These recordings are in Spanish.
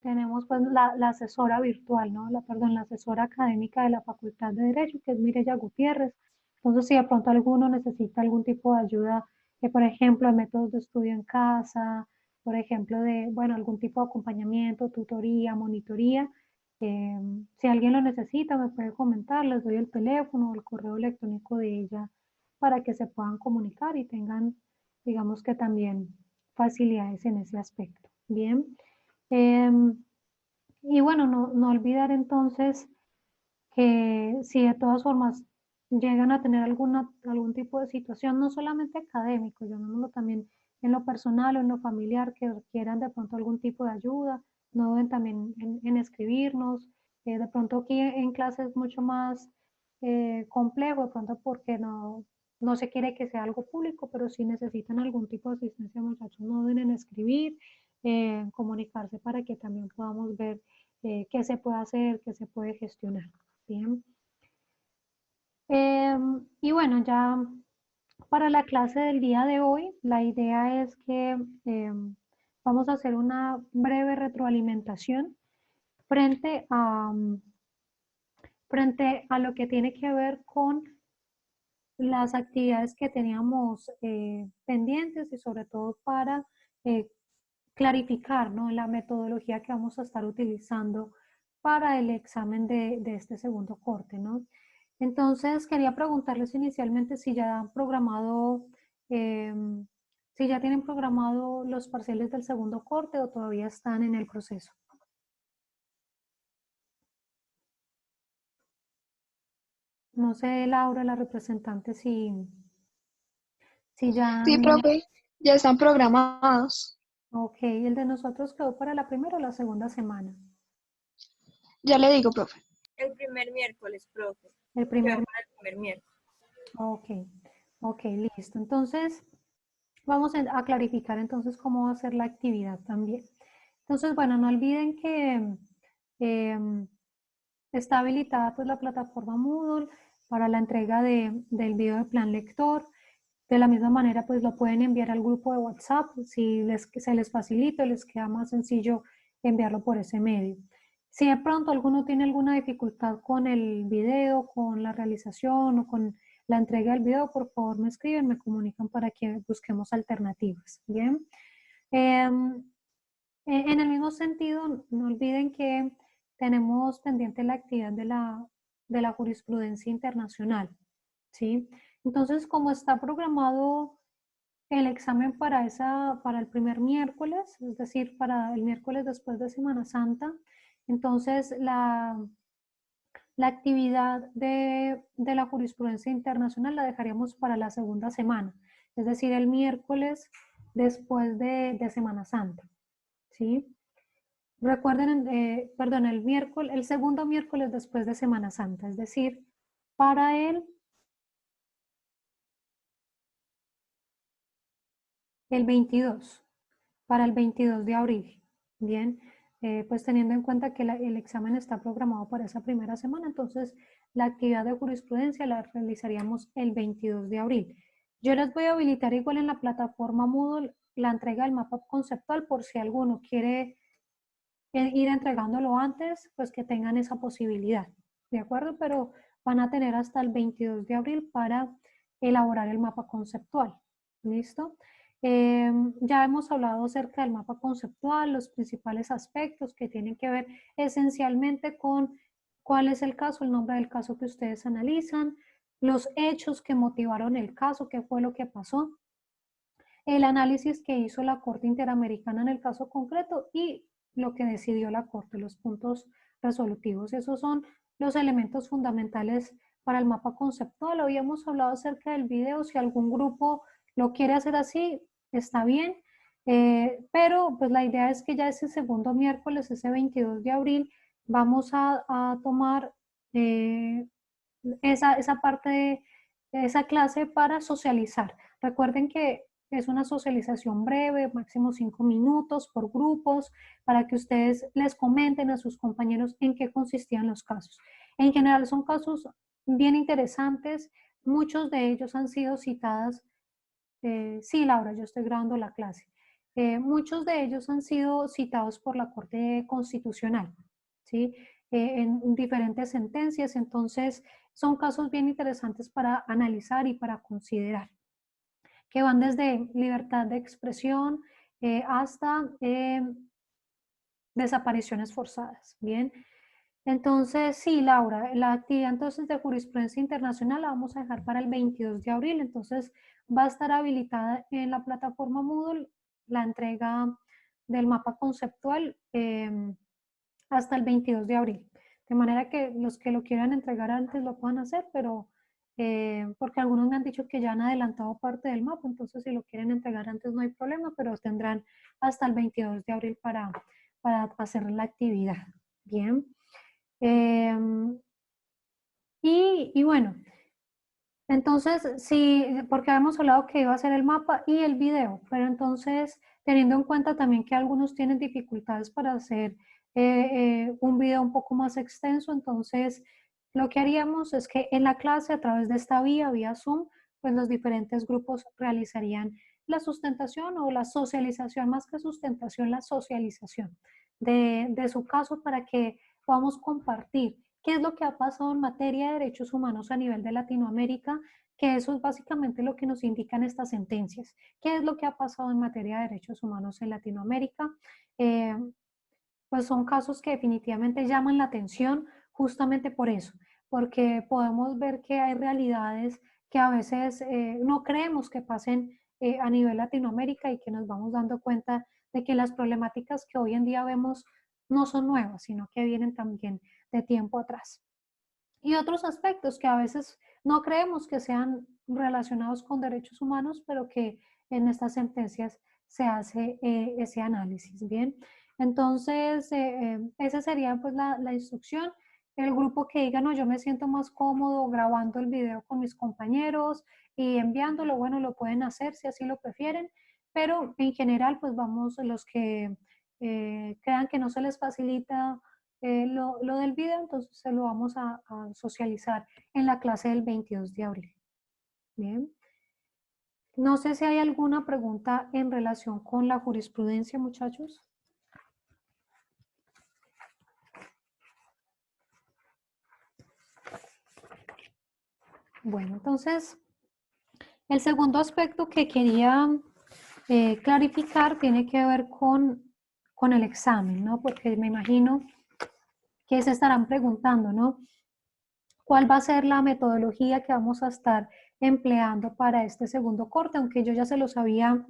tenemos pues la asesora virtual, ¿no? La asesora académica de la Facultad de Derecho, que es Mireya Gutiérrez. Entonces, si de pronto alguno necesita algún tipo de ayuda, por ejemplo, de métodos de estudio en casa, por ejemplo, de, bueno, algún tipo de acompañamiento, tutoría, monitoría, eh, si alguien lo necesita, me puede comentar, les doy el teléfono o el correo electrónico de ella para que se puedan comunicar y tengan, digamos que también facilidades en ese aspecto. Bien. Y bueno, no olvidar entonces que si de todas formas llegan a tener algún tipo de situación, no solamente académico, llamémoslo también en lo personal o en lo familiar, que requieran de pronto algún tipo de ayuda, no deben también en escribirnos. De pronto aquí en clase es mucho más complejo, de pronto porque no se quiere que sea algo público, pero si necesitan algún tipo de asistencia, muchachos, no deben en escribir, comunicarse para que también podamos ver qué se puede hacer, qué se puede gestionar. Bien. Y bueno, ya para la clase del día de hoy, la idea es que vamos a hacer una breve retroalimentación frente frente a lo que tiene que ver con las actividades que teníamos pendientes y sobre todo para eh, clarificar, ¿no?, la metodología que vamos a estar utilizando para el examen de este segundo corte, ¿no? Entonces, quería preguntarles inicialmente si ya han programado, si ya tienen programado los parciales del segundo corte o todavía están en el proceso. No sé, Laura, la representante, si ya Sí, han... profe, ya están programados. Ok, el de nosotros quedó para la primera o la segunda semana. Ya le digo, profe. El primer miércoles, profe. El Quedó primer... para el primer miércoles. Ok, ok, listo. Entonces, vamos a clarificar entonces cómo va a ser la actividad también. Entonces, bueno, no olviden que está habilitada pues la plataforma Moodle para la entrega del video de plan lector. De la misma manera, pues lo pueden enviar al grupo de WhatsApp si se les facilita, les queda más sencillo enviarlo por ese medio. Si de pronto alguno tiene alguna dificultad con el video, con la realización o con la entrega del video, por favor me escriben, me comunican para que busquemos alternativas. Bien. En el mismo sentido, no olviden que tenemos pendiente la actividad de la jurisprudencia internacional, ¿sí? Entonces, como está programado el examen para el primer miércoles, es decir, para el miércoles después de Semana Santa, entonces la actividad de la jurisprudencia internacional la dejaríamos para la segunda semana, es decir, el miércoles después de Semana Santa, ¿sí? Recuerden, perdón, el segundo miércoles después de Semana Santa, es decir, para el 22, para el 22 de abril. Bien, pues teniendo en cuenta que el examen está programado para esa primera semana, entonces la actividad de jurisprudencia la realizaríamos el 22 de abril. Yo les voy a habilitar igual en la plataforma Moodle la entrega del mapa conceptual por si alguno quiere ir entregándolo antes, pues que tengan esa posibilidad, ¿de acuerdo? Pero van a tener hasta el 22 de abril para elaborar el mapa conceptual, ¿listo? Ya hemos hablado acerca del mapa conceptual, los principales aspectos que tienen que ver esencialmente con cuál es el caso, el nombre del caso que ustedes analizan, los hechos que motivaron el caso, qué fue lo que pasó, el análisis que hizo la Corte Interamericana en el caso concreto y lo que decidió la Corte, los puntos resolutivos. Esos son los elementos fundamentales para el mapa conceptual. Habíamos hablado acerca del video, si algún grupo lo quiere hacer así, está bien, pero pues la idea es que ya ese segundo miércoles, ese 22 de abril, vamos a tomar esa parte de esa clase para socializar. Recuerden que es una socialización breve, máximo 5 minutos por grupos, para que ustedes les comenten a sus compañeros en qué consistían los casos. En general son casos bien interesantes, muchos de ellos han sido citadas. Sí, Laura, yo estoy grabando la clase. muchos de ellos han sido citados por la Corte Constitucional, ¿sí? En diferentes sentencias, entonces son casos bien interesantes para analizar y para considerar, que van desde libertad de expresión hasta desapariciones forzadas, ¿bien? Entonces, sí, Laura, la actividad entonces de jurisprudencia internacional la vamos a dejar para el 22 de abril, entonces va a estar habilitada en la plataforma Moodle la entrega del mapa conceptual hasta el 22 de abril, de manera que los que lo quieran entregar antes lo puedan hacer, pero porque algunos me han dicho que ya han adelantado parte del mapa, entonces si lo quieren entregar antes no hay problema, pero tendrán hasta el 22 de abril para hacer la actividad. Bien. Y bueno, entonces sí, porque habíamos hablado que iba a ser el mapa y el video, pero entonces teniendo en cuenta también que algunos tienen dificultades para hacer un video un poco más extenso, entonces lo que haríamos es que en la clase a través de esta vía Zoom, pues los diferentes grupos realizarían la sustentación o la socialización, más que sustentación, la socialización de su caso para que podamos compartir qué es lo que ha pasado en materia de derechos humanos a nivel de Latinoamérica, que eso es básicamente lo que nos indican estas sentencias. ¿Qué es lo que ha pasado en materia de derechos humanos en Latinoamérica? Pues son casos que definitivamente llaman la atención justamente por eso, porque podemos ver que hay realidades que a veces no creemos que pasen a nivel Latinoamérica y que nos vamos dando cuenta de que las problemáticas que hoy en día vemos no son nuevas, sino que vienen también de tiempo atrás. Y otros aspectos que a veces no creemos que sean relacionados con derechos humanos, pero que en estas sentencias se hace ese análisis, ¿bien? Entonces, esa sería pues la instrucción. El grupo que diga, no, yo me siento más cómodo grabando el video con mis compañeros y enviándolo, bueno, lo pueden hacer si así lo prefieren, pero en general, pues vamos, los que crean que no se les facilita lo del video, entonces se lo vamos a socializar en la clase del 22 de abril. Bien. No sé si hay alguna pregunta en relación con la jurisprudencia, muchachos. Bueno, entonces, el segundo aspecto que quería clarificar tiene que ver con el examen, ¿no? Porque me imagino que se estarán preguntando, ¿no? ¿Cuál va a ser la metodología que vamos a estar empleando para este segundo corte? Aunque yo ya se los había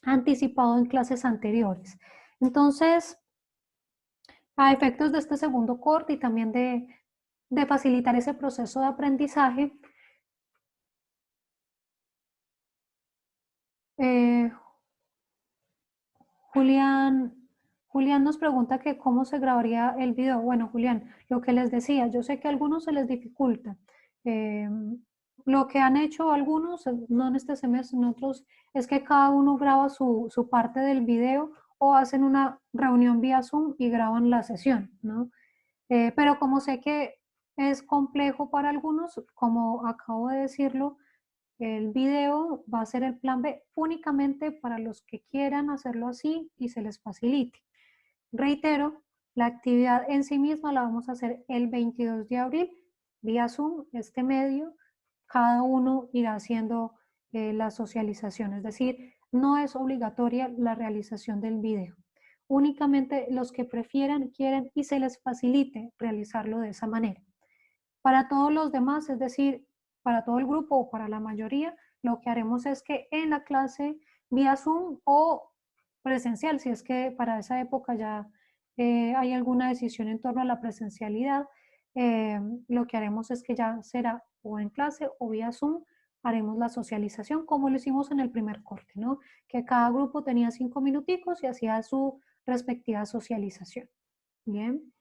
anticipado en clases anteriores. Entonces, a efectos de este segundo corte y también de facilitar ese proceso de aprendizaje, Julián, Julián nos pregunta que cómo se grabaría el video. Bueno, Julián, lo que les decía, yo sé que a algunos se les dificulta. Lo que han hecho algunos, no en este semestre, en otros, es que cada uno graba su parte del video o hacen una reunión vía Zoom y graban la sesión, ¿no? Pero como sé que es complejo para algunos, como acabo de decirlo, el video va a ser el plan B únicamente para los que quieran hacerlo así y se les facilite. Reitero, la actividad en sí misma la vamos a hacer el 22 de abril vía Zoom, este medio. Cada uno irá haciendo la socialización, es decir, no es obligatoria la realización del video. Únicamente los que prefieran, quieren y se les facilite realizarlo de esa manera. Para todos los demás, es decir, para todo el grupo o para la mayoría, lo que haremos es que en la clase vía Zoom o presencial, si es que para esa época ya hay alguna decisión en torno a la presencialidad, lo que haremos es que ya será o en clase o vía Zoom, haremos la socialización como lo hicimos en el primer corte, ¿no? Que cada grupo tenía 5 minuticos y hacía su respectiva socialización. Bien.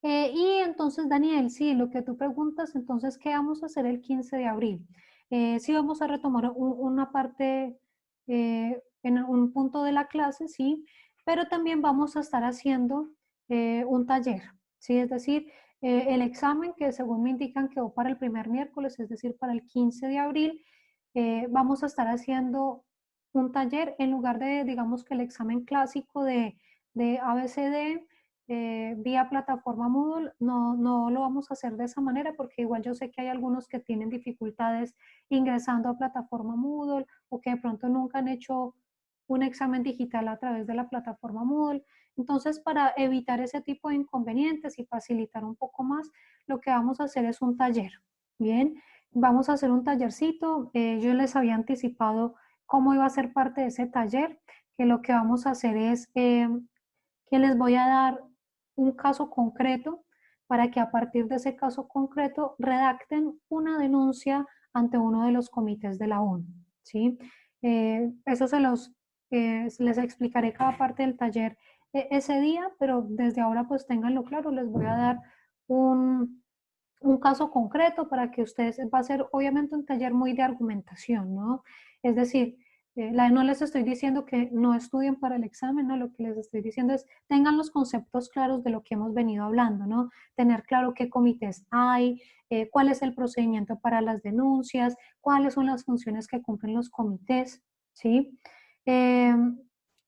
Y entonces, Daniel, sí, lo que tú preguntas, entonces, ¿qué vamos a hacer el 15 de abril? Sí, vamos a retomar una parte, en un punto de la clase, sí, pero también vamos a estar haciendo un taller, sí, es decir, el examen que según me indican quedó para el primer miércoles, es decir, para el 15 de abril, vamos a estar haciendo un taller en lugar de, digamos que el examen clásico de ABCD vía plataforma Moodle, no lo vamos a hacer de esa manera porque igual yo sé que hay algunos que tienen dificultades ingresando a plataforma Moodle o que de pronto nunca han hecho un examen digital a través de la plataforma Moodle. Entonces, para evitar ese tipo de inconvenientes y facilitar un poco más, lo que vamos a hacer es un taller. Bien, vamos a hacer un tallercito. Yo les había anticipado cómo iba a ser parte de ese taller, que lo que vamos a hacer es que les voy a dar un caso concreto para que a partir de ese caso concreto redacten una denuncia ante uno de los comités de la ONU, ¿sí? Eso les explicaré cada parte del taller ese día, pero desde ahora pues ténganlo claro, les voy a dar un, un caso concreto para que ustedes, va a ser obviamente un taller muy de argumentación, ¿no? Es decir, no les estoy diciendo que no estudien para el examen, ¿no? Lo que les estoy diciendo es tengan los conceptos claros de lo que hemos venido hablando, ¿no? Tener claro qué comités hay, cuál es el procedimiento para las denuncias, cuáles son las funciones que cumplen los comités, ¿sí? Eh,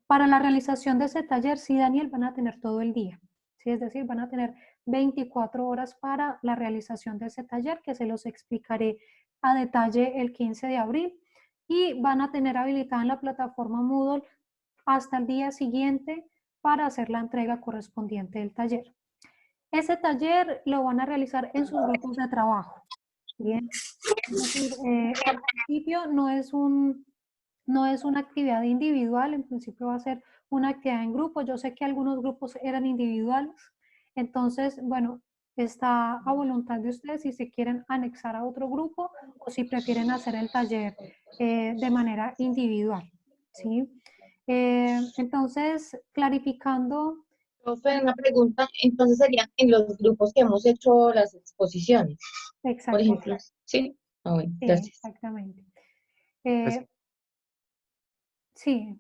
para la realización de ese taller, sí, Daniel, van a tener todo el día, ¿sí? Es decir, van a tener 24 horas para la realización de ese taller, que se los explicaré a detalle el 15 de abril, y van a tener habilitada en la plataforma Moodle hasta el día siguiente para hacer la entrega correspondiente del taller. Ese taller lo van a realizar en sus grupos de trabajo. Bien, es decir, en principio no es una actividad individual, en principio va a ser una actividad en grupo. Yo sé que algunos grupos eran individuales, entonces, bueno, está a voluntad de ustedes si se quieren anexar a otro grupo o si prefieren hacer el taller de manera individual, ¿sí? Entonces, clarificando. Profe, una pregunta, entonces serían en los grupos que hemos hecho las exposiciones, por Exacto, ejemplo, ¿sí? Ah, bueno, sí, gracias. exactamente. Pues, Sí,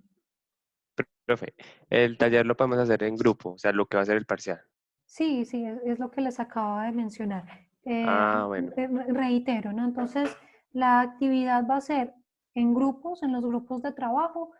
profe, el taller lo podemos hacer en grupo, o sea, lo que va a ser el parcial. sí, sí, es lo que les acababa de mencionar. Ah, bueno. Reitero, ¿no? Entonces, la actividad va a ser en grupos, en los grupos de trabajo,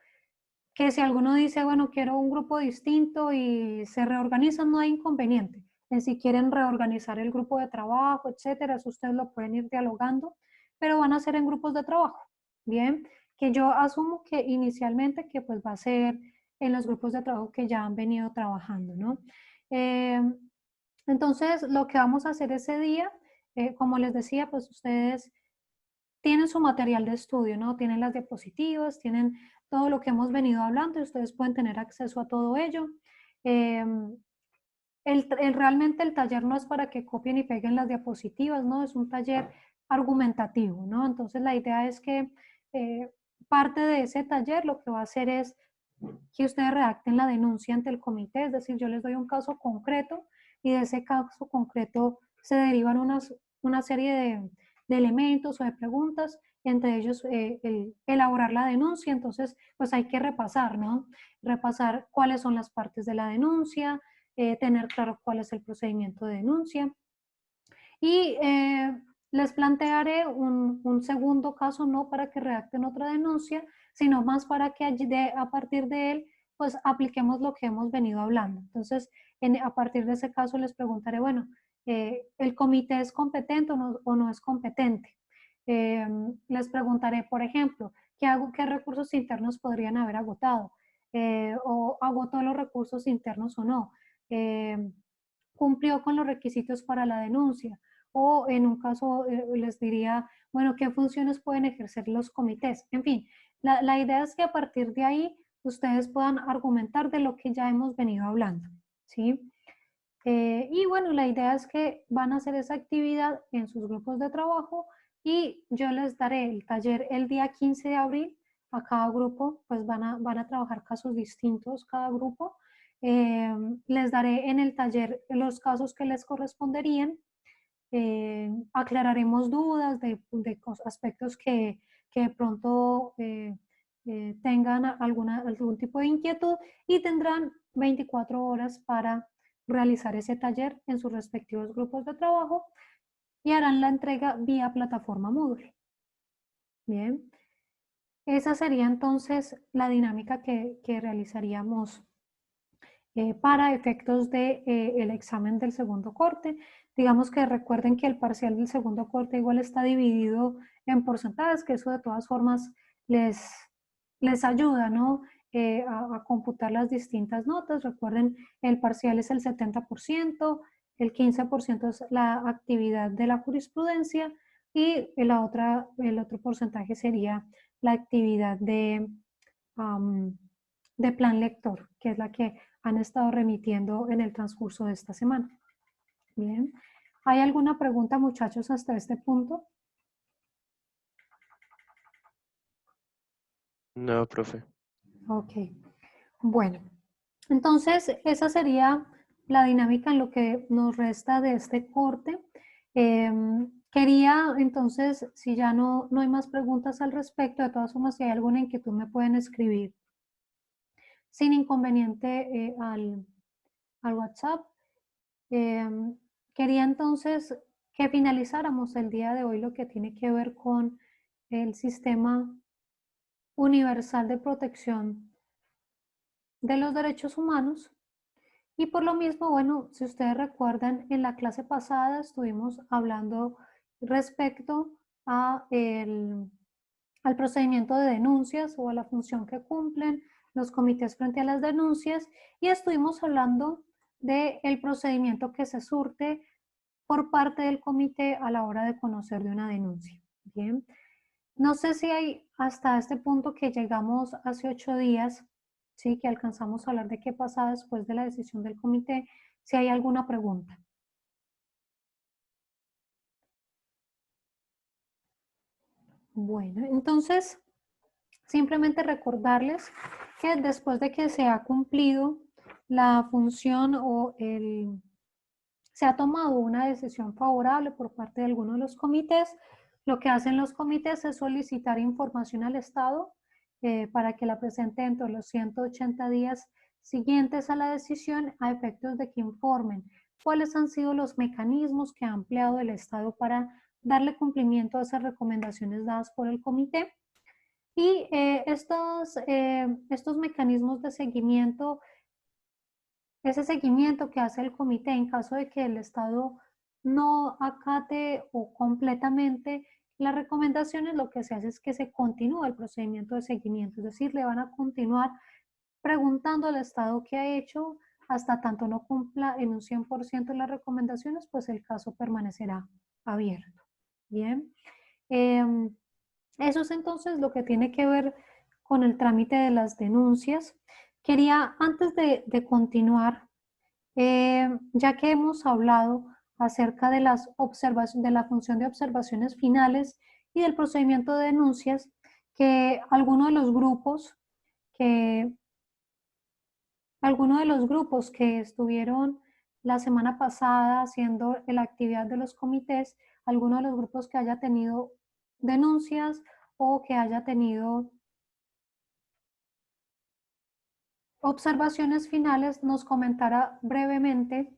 que si alguno dice, bueno, quiero un grupo distinto y se reorganizan, no hay inconveniente. En si quieren reorganizar el grupo de trabajo, etcétera, eso ustedes lo pueden ir dialogando, pero van a ser en grupos de trabajo, ¿bien? Que yo asumo que inicialmente que pues va a ser en los grupos de trabajo que ya han venido trabajando, ¿no? Eh, entonces, lo que vamos a hacer ese día, como les decía, pues ustedes tienen su material de estudio, ¿no? Tienen las diapositivas, tienen todo lo que hemos venido hablando y ustedes pueden tener acceso a todo ello. Eh, realmente el taller no es para que copien y peguen las diapositivas, ¿no? Es un taller argumentativo, ¿no? Entonces la idea es que parte de ese taller lo que va a hacer es que ustedes redacten la denuncia ante el comité, es decir, yo les doy un caso concreto y de ese caso concreto se derivan una serie de elementos o de preguntas, entre ellos elaborar la denuncia, entonces pues hay que repasar, ¿no? Repasar cuáles son las partes de la denuncia, tener claro cuál es el procedimiento de denuncia. Y les plantearé un segundo caso, no para que redacten otra denuncia, sino más para que a partir de él, pues apliquemos lo que hemos venido hablando. Entonces, a partir de ese caso les preguntaré, bueno, ¿el comité es competente o no es competente? Les preguntaré, por ejemplo, ¿qué recursos internos podrían haber agotado? ¿O agotó los recursos internos o no? ¿Cumplió con los requisitos para la denuncia? O en un caso les diría, bueno, ¿qué funciones pueden ejercer los comités? En fin, la idea es que a partir de ahí ustedes puedan argumentar de lo que ya hemos venido hablando, ¿sí? Y bueno, la idea es que van a hacer esa actividad en sus grupos de trabajo y yo les daré el taller el día 15 de abril. A cada grupo, pues van a trabajar casos distintos cada grupo. Les daré en el taller los casos que les corresponderían. Aclararemos dudas de aspectos que de pronto tengan algún tipo de inquietud y tendrán 24 horas para realizar ese taller en sus respectivos grupos de trabajo y harán la entrega vía plataforma Moodle. Bien. esa sería entonces la dinámica que realizaríamos para efectos de, el examen del segundo corte. Digamos que recuerden que el parcial del segundo corte igual está dividido en porcentajes, que eso de todas formas les ayuda, ¿no? A computar las distintas notas. Recuerden, el parcial es el 70%, el 15% es la actividad de la jurisprudencia y el otro porcentaje sería la actividad de plan lector, que es la que han estado remitiendo en el transcurso de esta semana. Bien. ¿Hay alguna pregunta, muchachos, hasta este punto? No, profe. Ok. Bueno, entonces esa sería la dinámica en lo que nos resta de este corte. Quería entonces, si ya no hay más preguntas al respecto, de todas formas, si hay alguna inquietud me pueden escribir sin inconveniente al WhatsApp. Quería entonces que finalizáramos el día de hoy lo que tiene que ver con el sistema universal de protección de los derechos humanos. Y por lo mismo, bueno, si ustedes recuerdan, en la clase pasada estuvimos hablando respecto a al procedimiento de denuncias o a la función que cumplen los comités frente a las denuncias y estuvimos hablando del procedimiento que se surte por parte del comité a la hora de conocer de una denuncia. Bien, no sé si hay hasta este punto que llegamos hace 8 días, sí, que alcanzamos a hablar de qué pasa después de la decisión del comité, si hay alguna pregunta. Bueno, entonces, simplemente recordarles que después de que se ha cumplido la función o se ha tomado una decisión favorable por parte de alguno de los comités, lo que hacen los comités es solicitar información al Estado para que la presente dentro de los 180 días siguientes a la decisión a efectos de que informen cuáles han sido los mecanismos que ha empleado el Estado para darle cumplimiento a esas recomendaciones dadas por el comité. Y estos mecanismos de seguimiento, ese seguimiento que hace el comité en caso de que el Estado no acate o completamente las recomendaciones, lo que se hace es que se continúa el procedimiento de seguimiento, es decir, le van a continuar preguntando al Estado qué ha hecho, hasta tanto no cumpla en un 100% las recomendaciones, pues el caso permanecerá abierto. Bien. Eso es entonces lo que tiene que ver con el trámite de las denuncias. Quería, antes de continuar, ya que hemos hablado acerca de las de la función de observaciones finales y del procedimiento de denuncias, que algunos de los grupos que estuvieron la semana pasada haciendo la actividad de los comités, alguno de los grupos que haya tenido denuncias o que haya tenido observaciones finales, nos comentará brevemente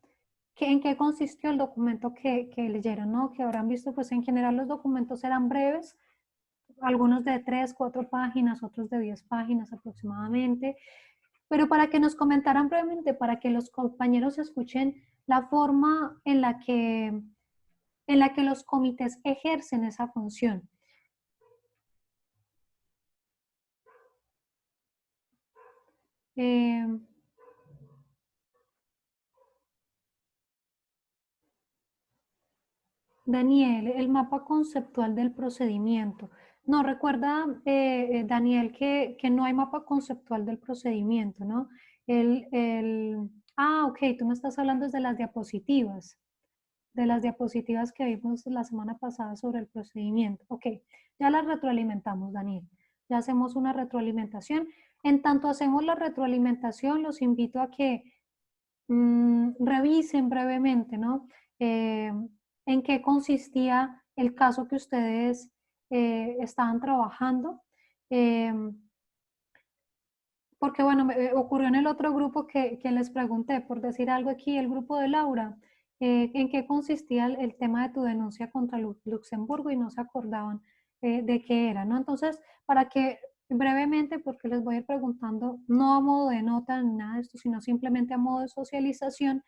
en qué consistió el documento que leyeron, ¿no? Que habrán visto, pues en general los documentos eran breves, algunos de 3, 4 páginas, otros de 10 páginas aproximadamente, pero para que nos comentaran brevemente, para que los compañeros escuchen la forma en la que los comités ejercen esa función. Daniel, el mapa conceptual del procedimiento. No, recuerda, Daniel, que no hay mapa conceptual del procedimiento, ¿no? Ok, tú me estás hablando de las diapositivas que vimos la semana pasada sobre el procedimiento. Ok, ya las retroalimentamos, Daniel. Ya hacemos una retroalimentación. En tanto hacemos la retroalimentación, los invito a que revisen brevemente, ¿no? En qué consistía el caso que ustedes estaban trabajando. Porque, bueno, ocurrió en el otro grupo que les pregunté, por decir algo aquí, el grupo de Laura, en qué consistía el tema de tu denuncia contra Luxemburgo y no se acordaban de qué era, ¿no? Entonces, para que brevemente, porque les voy a ir preguntando, no a modo de nota ni nada de esto, sino simplemente a modo de socialización,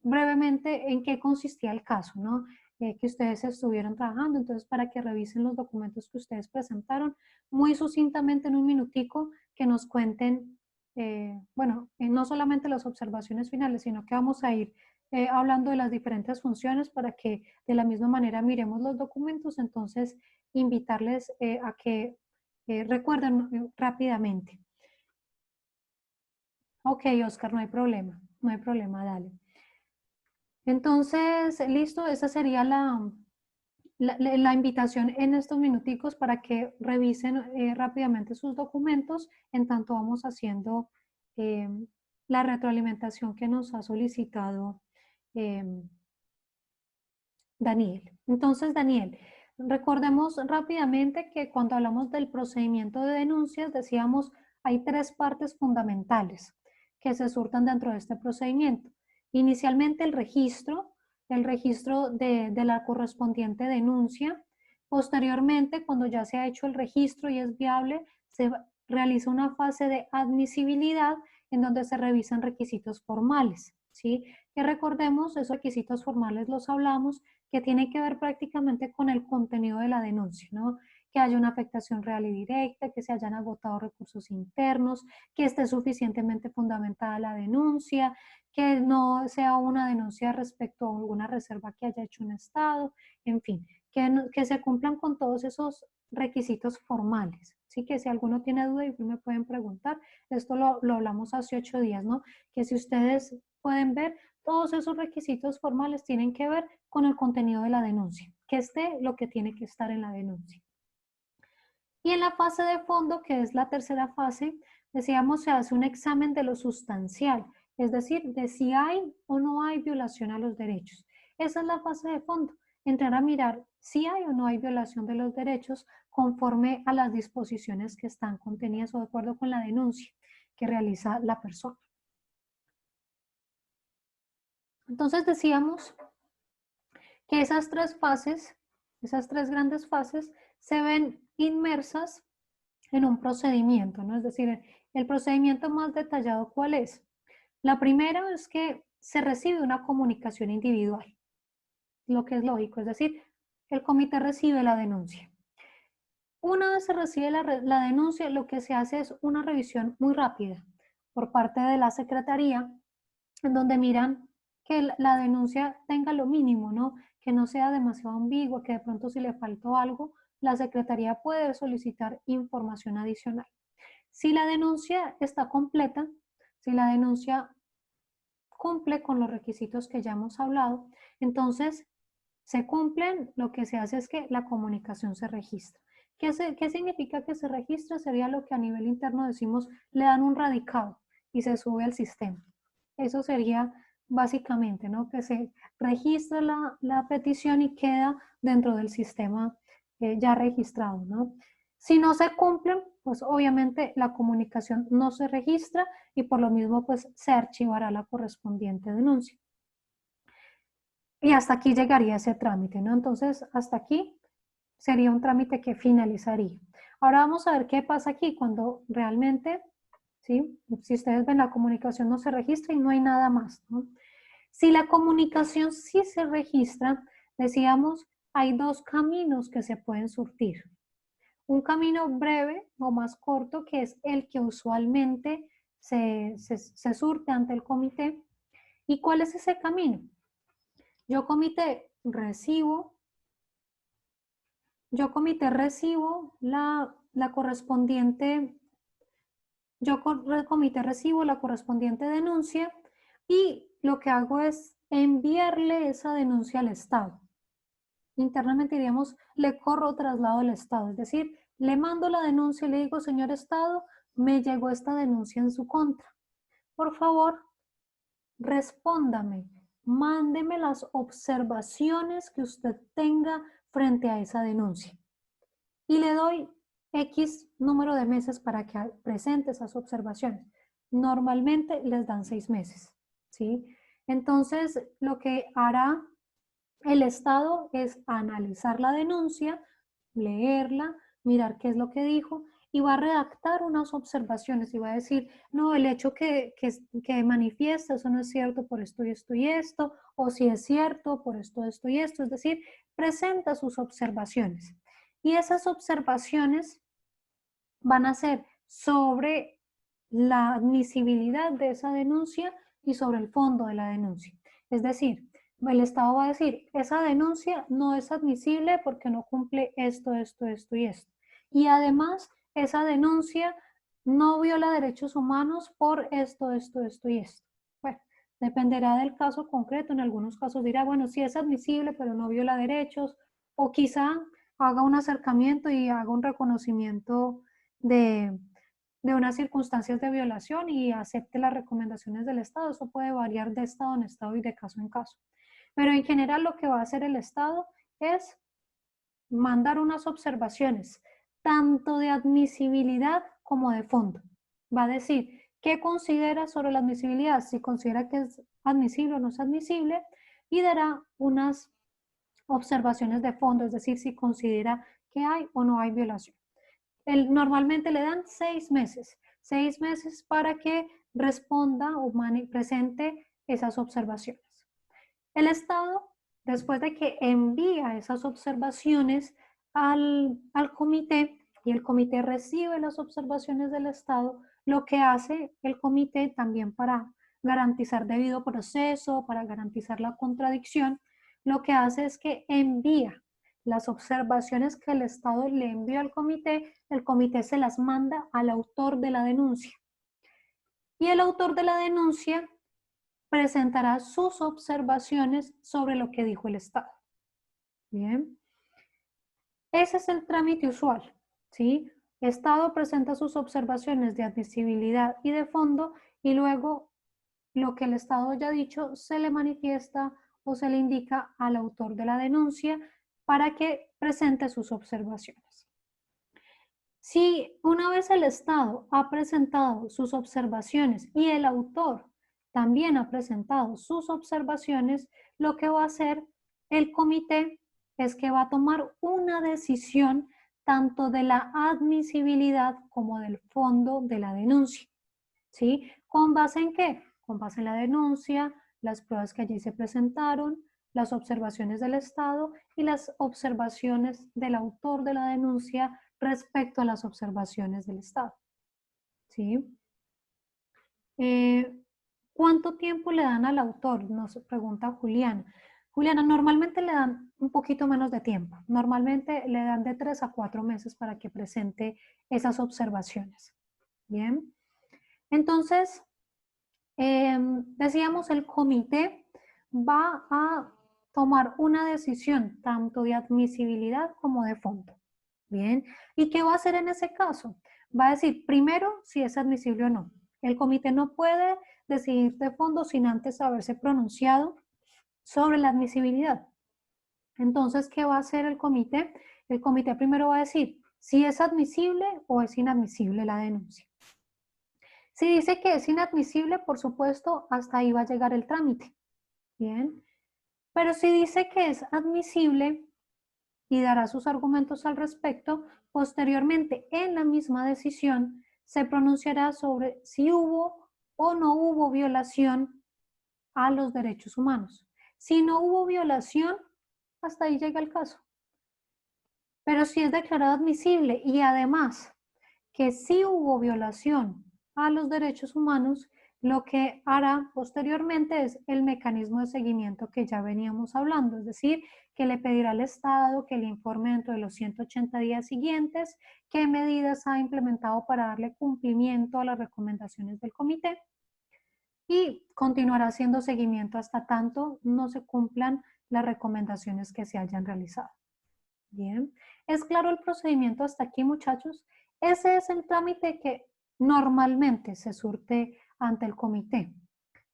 brevemente en qué consistía el caso, ¿no? Que ustedes estuvieron trabajando, entonces para que revisen los documentos que ustedes presentaron, muy sucintamente en un minutico, que nos cuenten, bueno, no solamente las observaciones finales, sino que vamos a ir hablando de las diferentes funciones para que de la misma manera miremos los documentos, entonces invitarles a que recuerden rápidamente. Ok, Oscar, no hay problema, dale. Entonces, listo, esa sería la invitación en estos minuticos para que revisen rápidamente sus documentos, en tanto vamos haciendo la retroalimentación que nos ha solicitado Daniel. Entonces, Daniel, recordemos rápidamente que cuando hablamos del procedimiento de denuncias, decíamos, hay 3 partes fundamentales que se surtan dentro de este procedimiento. Inicialmente el registro de la correspondiente denuncia. Posteriormente, cuando ya se ha hecho el registro y es viable, se realiza una fase de admisibilidad en donde se revisan requisitos formales, ¿sí? Que recordemos, esos requisitos formales los hablamos, que tienen que ver prácticamente con el contenido de la denuncia, ¿no? Que haya una afectación real y directa, que se hayan agotado recursos internos, que esté suficientemente fundamentada la denuncia, que no sea una denuncia respecto a alguna reserva que haya hecho un Estado, en fin, que se cumplan con todos esos requisitos formales. Así que si alguno tiene duda, me pueden preguntar. Esto lo hablamos hace 8 días, ¿no? Que si ustedes pueden ver, todos esos requisitos formales tienen que ver con el contenido de la denuncia, que esté lo que tiene que estar en la denuncia. Y en la fase de fondo, que es la tercera fase, decíamos, se hace un examen de lo sustancial, es decir, de si hay o no hay violación a los derechos. Esa es la fase de fondo, entrar a mirar si hay o no hay violación de los derechos conforme a las disposiciones que están contenidas o de acuerdo con la denuncia que realiza la persona. Entonces decíamos que esas 3 fases, esas 3 grandes fases, se ven inmersas en un procedimiento, ¿no? Es decir, el procedimiento más detallado, ¿cuál es? La primera es que se recibe una comunicación individual, lo que es lógico, es decir, el comité recibe la denuncia. Una vez se recibe la denuncia, lo que se hace es una revisión muy rápida por parte de la Secretaría, en donde miran que la denuncia tenga lo mínimo, ¿no? Que no sea demasiado ambigua, que de pronto si le faltó algo, la Secretaría puede solicitar información adicional. Si la denuncia está completa, si la denuncia cumple con los requisitos que ya hemos hablado, entonces se cumplen, lo que se hace es que la comunicación se registra. ¿Qué significa que se registra? Sería lo que a nivel interno decimos, le dan un radicado y se sube al sistema. Eso sería básicamente, ¿no? Que se registra la petición y queda dentro del sistema ya registrado, ¿no? Si no se cumplen, pues obviamente la comunicación no se registra y por lo mismo pues se archivará la correspondiente denuncia. Y hasta aquí llegaría ese trámite, ¿no? Entonces, hasta aquí sería un trámite que finalizaría. Ahora vamos a ver qué pasa aquí cuando realmente, ¿sí? Si ustedes ven, la comunicación no se registra y no hay nada más, ¿no? Si la comunicación sí se registra, decíamos, hay 2 caminos que se pueden surtir. Un camino breve o más corto, que es el que usualmente se surte ante el comité. ¿Y cuál es ese camino? Yo comité recibo la correspondiente, comité recibo la correspondiente denuncia y lo que hago es enviarle esa denuncia al Estado. Internamente diríamos, le corro traslado al Estado, es decir, le mando la denuncia y le digo, señor Estado, me llegó esta denuncia en su contra. Por favor, respóndame, mándeme las observaciones que usted tenga frente a esa denuncia. Y le doy X número de meses para que presente esas observaciones. Normalmente les dan 6 meses, ¿sí? Entonces, lo que hará el Estado es analizar la denuncia, leerla, mirar qué es lo que dijo y va a redactar unas observaciones y va a decir, no, el hecho que manifiesta, eso no es cierto por esto y esto y esto, o si es cierto por esto y esto, es decir, presenta sus observaciones. Y esas observaciones van a ser sobre la admisibilidad de esa denuncia y sobre el fondo de la denuncia. Es decir, el Estado va a decir, esa denuncia no es admisible porque no cumple esto, esto, esto y esto. Y además, esa denuncia no viola derechos humanos por esto, esto, esto y esto. Bueno, dependerá del caso concreto. En algunos casos dirá, bueno, sí es admisible, pero no viola derechos. O quizá haga un acercamiento y haga un reconocimiento de unas circunstancias de violación y acepte las recomendaciones del Estado. Eso puede variar de Estado en Estado y de caso en caso. Pero en general lo que va a hacer el Estado es mandar unas observaciones, tanto de admisibilidad como de fondo. Va a decir qué considera sobre la admisibilidad, si considera que es admisible o no es admisible, y dará unas observaciones de fondo, es decir, si considera que hay o no hay violación. Normalmente le dan 6 meses para que responda o presente esas observaciones. El Estado, después de que envía esas observaciones al comité y el comité recibe las observaciones del Estado, lo que hace el comité también para garantizar debido proceso, para garantizar la contradicción, lo que hace es que envía las observaciones que el Estado le envió al comité, el comité se las manda al autor de la denuncia. Y el autor de la denuncia presentará sus observaciones sobre lo que dijo el Estado. Bien. Ese es el trámite usual, ¿sí? El Estado presenta sus observaciones de admisibilidad y de fondo y luego lo que el Estado haya dicho se le manifiesta o se le indica al autor de la denuncia para que presente sus observaciones. Si una vez el Estado ha presentado sus observaciones y el autor también ha presentado sus observaciones, lo que va a hacer el comité es que va a tomar una decisión tanto de la admisibilidad como del fondo de la denuncia. ¿Sí? ¿Con base en qué? Con base en la denuncia, las pruebas que allí se presentaron, las observaciones del Estado y las observaciones del autor de la denuncia respecto a las observaciones del Estado. ¿Sí? ¿Cuánto tiempo le dan al autor? Nos pregunta Juliana. Juliana, normalmente le dan un poquito menos de tiempo. Normalmente le dan de 3 a 4 meses para que presente esas observaciones. Bien. Entonces, decíamos, el comité va a tomar una decisión tanto de admisibilidad como de fondo. Bien, ¿y qué va a hacer en ese caso? Va a decir primero si es admisible o no. El comité no puede decidir de fondo sin antes haberse pronunciado sobre la admisibilidad. Entonces, ¿qué va a hacer el comité? El comité primero va a decir si es admisible o es inadmisible la denuncia. Si dice que es inadmisible, por supuesto, hasta ahí va a llegar el trámite. Bien. Pero si dice que es admisible y dará sus argumentos al respecto, posteriormente en la misma decisión se pronunciará sobre si hubo o no hubo violación a los derechos humanos. Si no hubo violación, hasta ahí llega el caso. Pero si es declarado admisible y además que sí hubo violación a los derechos humanos, lo que hará posteriormente es el mecanismo de seguimiento que ya veníamos hablando, es decir, que le pedirá al Estado que le informe dentro de los 180 días siguientes qué medidas ha implementado para darle cumplimiento a las recomendaciones del comité y continuará haciendo seguimiento hasta tanto no se cumplan las recomendaciones que se hayan realizado. Bien, ¿es claro el procedimiento hasta aquí, muchachos? Ese es el trámite que normalmente se surte ante el comité.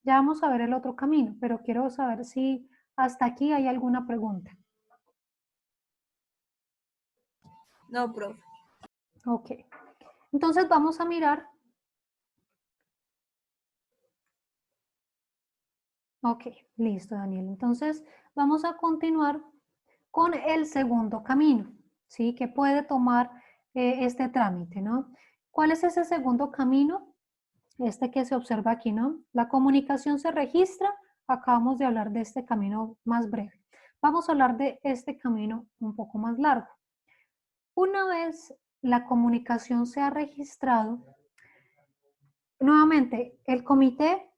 Ya vamos a ver el otro camino, pero quiero saber si hasta aquí hay alguna pregunta. No, profe. Ok, entonces vamos a mirar. Ok, listo, Daniel. Entonces vamos a continuar con el segundo camino, ¿sí? Que puede tomar este trámite, ¿no? ¿Cuál es ese segundo camino? Este que se observa aquí, ¿no? La comunicación se registra. Acabamos de hablar de este camino más breve. Vamos a hablar de este camino un poco más largo. Una vez la comunicación se ha registrado, nuevamente el comité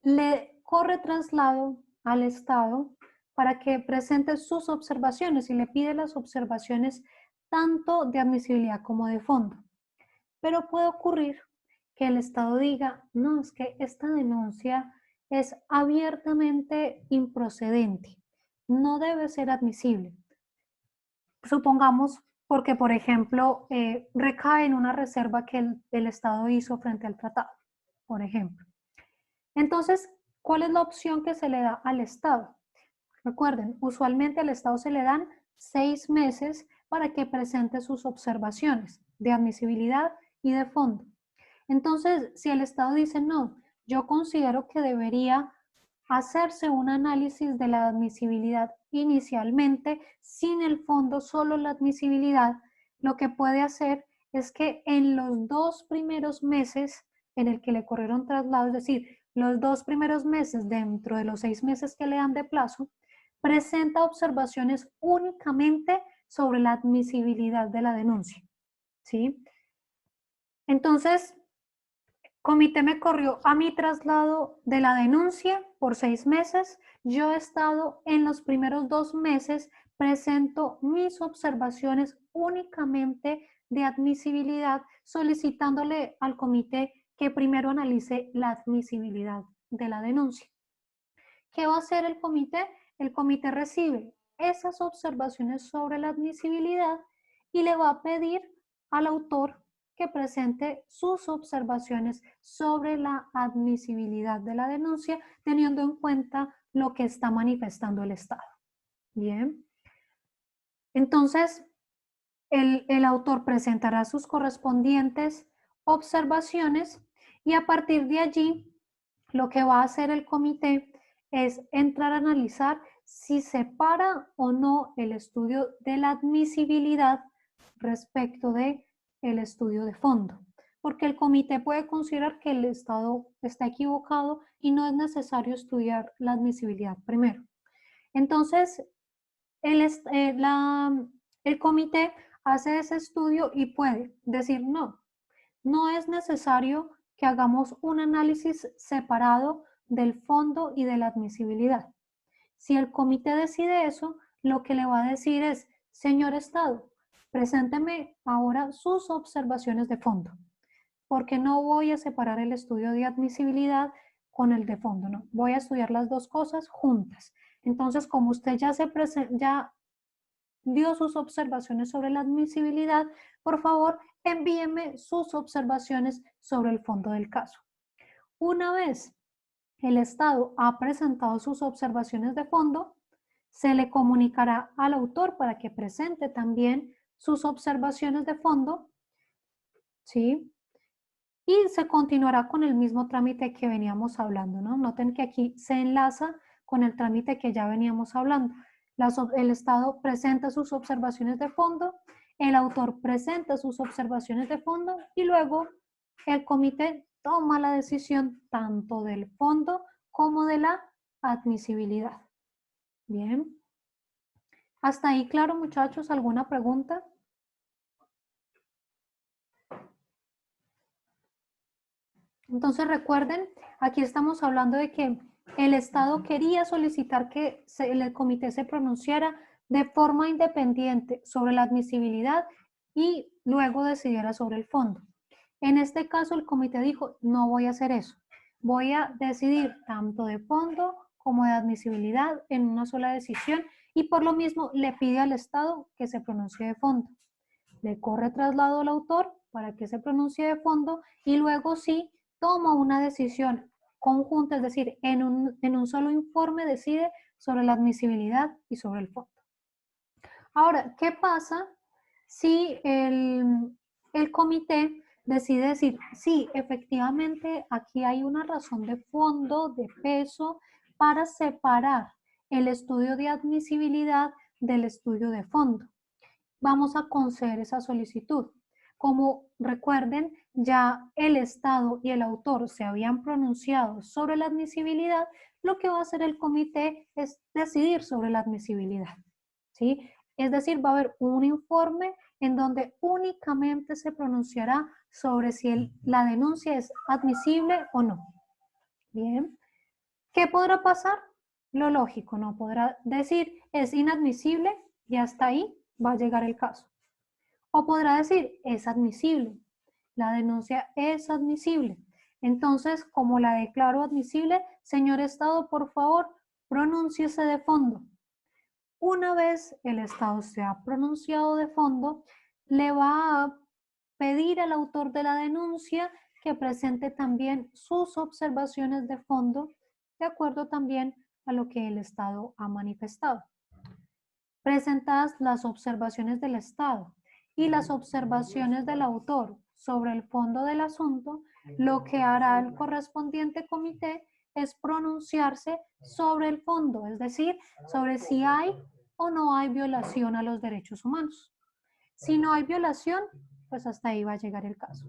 le corre traslado al Estado para que presente sus observaciones y le pide las observaciones tanto de admisibilidad como de fondo. Pero puede ocurrir que el Estado diga, no, es que esta denuncia es abiertamente improcedente, no debe ser admisible. Supongamos porque, por ejemplo, recae en una reserva que el Estado hizo frente al tratado, por ejemplo. Entonces, ¿cuál es la opción que se le da al Estado? Recuerden, usualmente al Estado se le dan 6 meses para que presente sus observaciones de admisibilidad y de fondo. Entonces, si el Estado dice, no, yo considero que debería hacerse un análisis de la admisibilidad inicialmente, sin el fondo, solo la admisibilidad, lo que puede hacer es que en los 2 primeros meses en el que le corrieron traslado, es decir, los 2 primeros meses dentro de los 6 meses que le dan de plazo, presenta observaciones únicamente sobre la admisibilidad de la denuncia, ¿sí? Entonces, comité me corrió a mi traslado de la denuncia por 6 meses. Yo he estado en los primeros 2 meses, presento mis observaciones únicamente de admisibilidad, solicitándole al comité que primero analice la admisibilidad de la denuncia. ¿Qué va a hacer el comité? El comité recibe esas observaciones sobre la admisibilidad y le va a pedir al autor que presente sus observaciones sobre la admisibilidad de la denuncia, teniendo en cuenta lo que está manifestando el Estado. Bien. Entonces, el autor presentará sus correspondientes observaciones y a partir de allí, lo que va a hacer el comité es entrar a analizar si se para o no el estudio de la admisibilidad respecto de el estudio de fondo, porque el comité puede considerar que el Estado está equivocado y no es necesario estudiar la admisibilidad primero. Entonces, el comité hace ese estudio y puede decir no, no es necesario que hagamos un análisis separado del fondo y de la admisibilidad. Si el comité decide eso, lo que le va a decir es, señor Estado, presénteme ahora sus observaciones de fondo, porque no voy a separar el estudio de admisibilidad con el de fondo, no, voy a estudiar las dos cosas juntas. Entonces, como usted ya dio sus observaciones sobre la admisibilidad, por favor, envíeme sus observaciones sobre el fondo del caso. Una vez el Estado ha presentado sus observaciones de fondo, se le comunicará al autor para que presente también sus observaciones de fondo, ¿sí? Y se continuará con el mismo trámite que veníamos hablando, ¿no? Noten que aquí se enlaza con el trámite que ya veníamos hablando. El Estado presenta sus observaciones de fondo, el autor presenta sus observaciones de fondo y luego el comité toma la decisión tanto del fondo como de la admisibilidad. Bien. ¿Hasta ahí claro, muchachos? ¿Alguna pregunta? Entonces recuerden, aquí estamos hablando de que el Estado quería solicitar que el comité se pronunciara de forma independiente sobre la admisibilidad y luego decidiera sobre el fondo. En este caso, el comité dijo, no voy a hacer eso. Voy a decidir tanto de fondo como de admisibilidad en una sola decisión y por lo mismo le pide al Estado que se pronuncie de fondo. Le corre traslado al autor para que se pronuncie de fondo y luego sí toma una decisión conjunta, es decir, en un solo informe decide sobre la admisibilidad y sobre el fondo. Ahora, ¿qué pasa si el comité decide decir, sí, efectivamente aquí hay una razón de fondo, de peso, para separar el estudio de admisibilidad del estudio de fondo? Vamos a conceder esa solicitud. Como recuerden, ya el Estado y el autor se habían pronunciado sobre la admisibilidad, lo que va a hacer el comité es decidir sobre la admisibilidad, ¿sí? Es decir, va a haber un informe en donde únicamente se pronunciará sobre si la denuncia es admisible o no. Bien. ¿Qué podrá pasar? Lo lógico, no podrá decir es inadmisible y hasta ahí va a llegar el caso. O podrá decir es admisible. La denuncia es admisible. Entonces, como la declaro admisible, señor Estado, por favor, pronúnciese de fondo. Una vez el Estado se ha pronunciado de fondo, le va a pedir al autor de la denuncia que presente también sus observaciones de fondo, de acuerdo también a lo que el Estado ha manifestado. Presentadas las observaciones del Estado y las observaciones del autor sobre el fondo del asunto, lo que hará el correspondiente comité es pronunciarse sobre el fondo, es decir, sobre si hay o no hay violación a los derechos humanos. Si no hay violación, pues hasta ahí va a llegar el caso.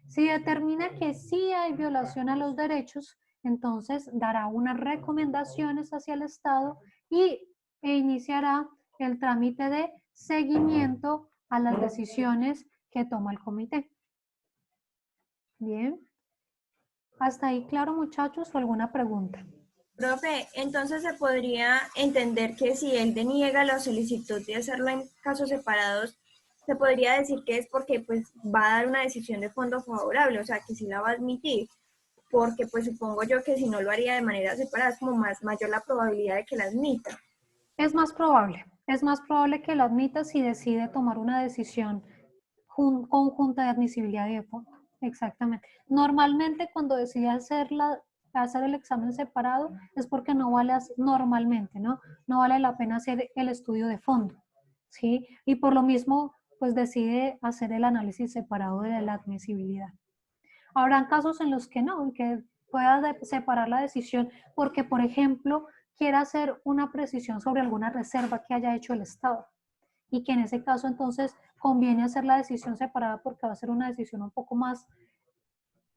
Si determina que sí hay violación a los derechos, entonces dará unas recomendaciones hacia el Estado e iniciará el trámite de seguimiento a las decisiones que toma el comité. Bien. ¿Hasta ahí claro, muchachos, o alguna pregunta? Profe, entonces se podría entender que si él deniega la solicitud de hacerlo en casos separados, se podría decir que es porque pues va a dar una decisión de fondo favorable, o sea, que sí la va a admitir, porque pues supongo yo que si no lo haría de manera separada es como mayor la probabilidad de que la admita. Es más probable que lo admita si decide tomar una decisión conjunta de admisibilidad y de fondo. Exactamente. Normalmente cuando decide hacer el examen separado es porque no vale, normalmente, ¿no? No vale la pena hacer el estudio de fondo, ¿sí? Y por lo mismo, pues decide hacer el análisis separado de la admisibilidad. Habrán casos en los que no, que pueda separar la decisión porque, por ejemplo, quiera hacer una precisión sobre alguna reserva que haya hecho el Estado y que en ese caso entonces conviene hacer la decisión separada porque va a ser una decisión un poco más,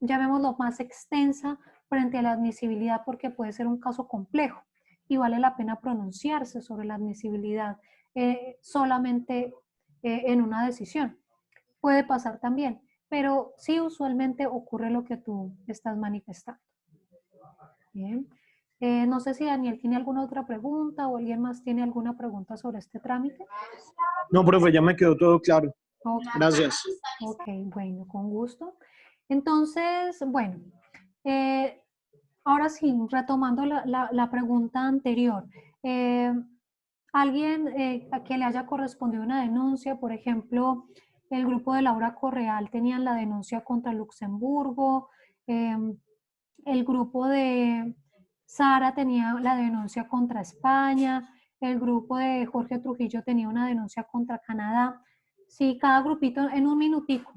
llamémoslo, más extensa frente a la admisibilidad porque puede ser un caso complejo y vale la pena pronunciarse sobre la admisibilidad solamente en una decisión. Puede pasar también, pero sí usualmente ocurre lo que tú estás manifestando. Bien. No sé si Daniel tiene alguna otra pregunta o alguien más tiene alguna pregunta sobre este trámite. No, profe, ya me quedó todo claro. Okay. Gracias. Ok, bueno, con gusto. Entonces, bueno, ahora sí, retomando la pregunta anterior. Alguien a que le haya correspondido una denuncia, por ejemplo, el grupo de Laura Correal tenían la denuncia contra Luxemburgo, el grupo de Sara tenía la denuncia contra España, el grupo de Jorge Trujillo tenía una denuncia contra Canadá. Sí, cada grupito en un minutico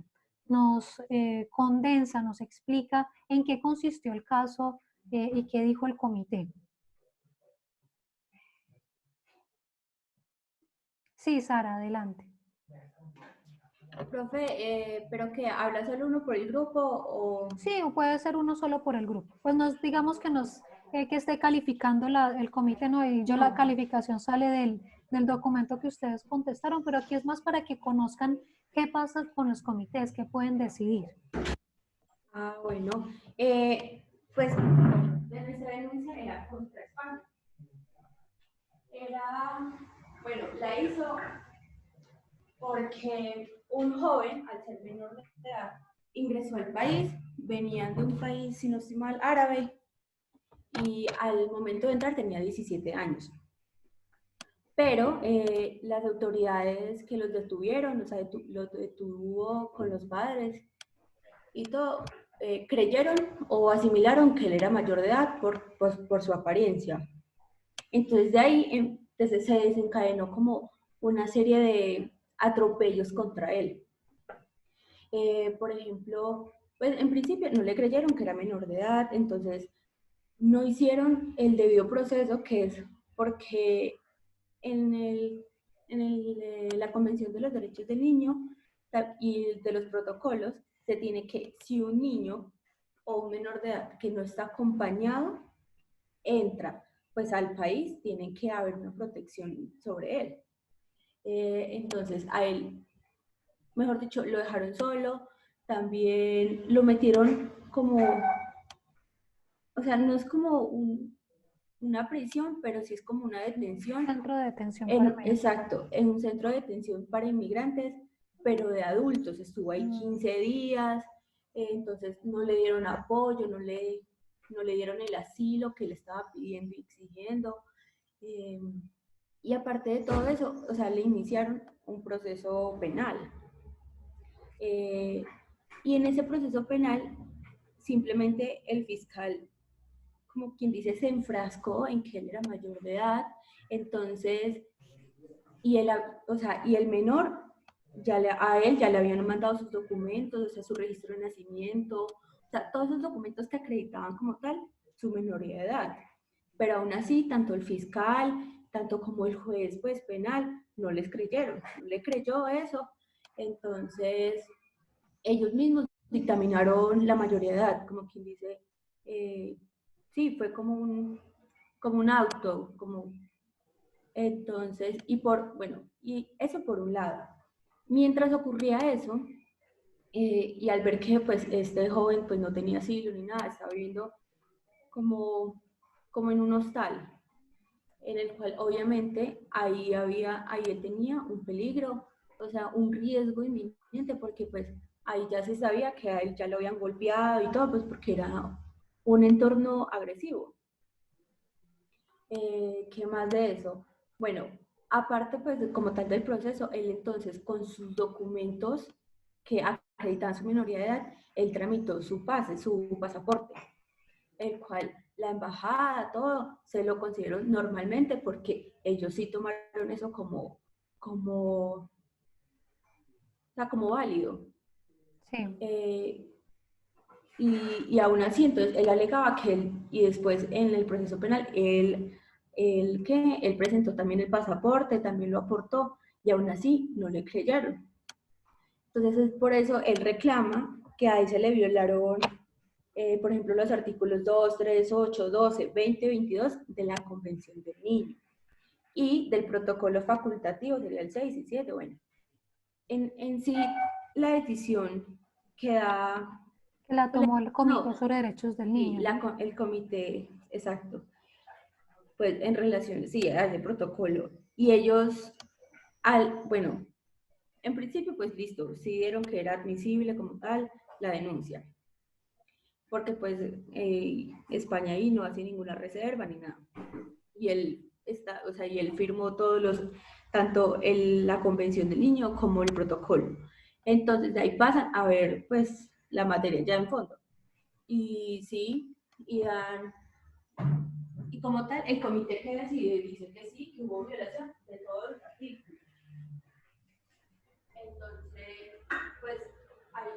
nos condensa, nos explica en qué consistió el caso y qué dijo el comité. Sí, Sara, adelante. Profe, ¿pero que habla solo uno por el grupo o...? Sí, o puede ser uno solo por el grupo. Pues digamos que que esté calificando el comité, ¿no? Y la calificación sale del documento que ustedes contestaron, pero aquí es más para que conozcan qué pasa con los comités, qué pueden decidir. Ah, bueno. Pues nuestra denuncia era contra España. Bueno, la hizo porque un joven, al ser menor de edad, ingresó al país, venían de un país, si no estoy mal, árabe, y al momento de entrar tenía 17 años. Pero las autoridades que los detuvieron, o sea, los detuvo con los padres y todo, creyeron o asimilaron que él era mayor de edad por su apariencia. Entonces de ahí se desencadenó como una serie de atropellos contra él. Por ejemplo, pues en principio no le creyeron que era menor de edad, entonces no hicieron el debido proceso, que es porque en la Convención de los Derechos del Niño Y de los protocolos se tiene que, si un niño o un menor de edad que no está acompañado entra pues al país, tiene que haber una protección sobre él. Entonces a él, mejor dicho, lo dejaron solo, también lo metieron como, o sea, no es como una prisión, pero sí es como una detención. Centro de detención para menores. Exacto, en un centro de detención para inmigrantes, pero de adultos. Estuvo ahí 15 días, entonces no le dieron apoyo, no le dieron el asilo que le estaba pidiendo y exigiendo. Y aparte de todo eso, o sea, le iniciaron un proceso penal. Y en ese proceso penal, simplemente el fiscal, como quien dice, se enfrascó en que él era mayor de edad, entonces, y el menor, a él ya le habían mandado sus documentos, o sea, su registro de nacimiento, o sea, todos esos documentos que acreditaban como tal su minoría de edad. Pero aún así, tanto el fiscal, tanto como el juez pues penal, no les creyeron, no le creyó eso. Entonces, ellos mismos dictaminaron la mayoría de edad, como quien dice, sí, fue como un auto, entonces, y eso por un lado. Mientras ocurría eso, y al ver que pues este joven pues no tenía asilo ni nada, estaba viviendo como en un hostal, en el cual obviamente ahí él tenía un peligro, o sea, un riesgo inminente, porque pues ahí ya se sabía que a él ya lo habían golpeado y todo, pues porque era un entorno agresivo. ¿Qué más de eso? Bueno, aparte pues como tal del proceso, él entonces con sus documentos que acreditan su minoría de edad, él tramitó su pasaporte, el cual la embajada, todo, se lo consideró normalmente porque ellos sí tomaron eso como válido. Sí. Y aún así, entonces, él alegaba que y después en el proceso penal, él presentó también el pasaporte, también lo aportó, y aún así no le creyeron. Entonces, es por eso él reclama que a él se le violaron, por ejemplo, los artículos 2, 3, 8, 12, 20, 22 de la Convención del Niño y del protocolo facultativo, sería el 6 y 7. Bueno, en sí, la decisión que da... Que la tomó el Comité sobre Derechos del Niño. Sí, el comité, exacto. Pues en relación, sí, a ese protocolo. Y ellos, bueno, en principio, pues listo, sí dieron que era admisible como tal la denuncia. Porque pues España ahí no hace ninguna reserva ni nada. Y él y él firmó tanto la Convención del Niño como el protocolo. Entonces de ahí pasan a ver pues la materia ya en fondo. Y sí, y como tal, el comité que decide dice que sí, que hubo violación de todos los artículos. Entonces, pues, ahí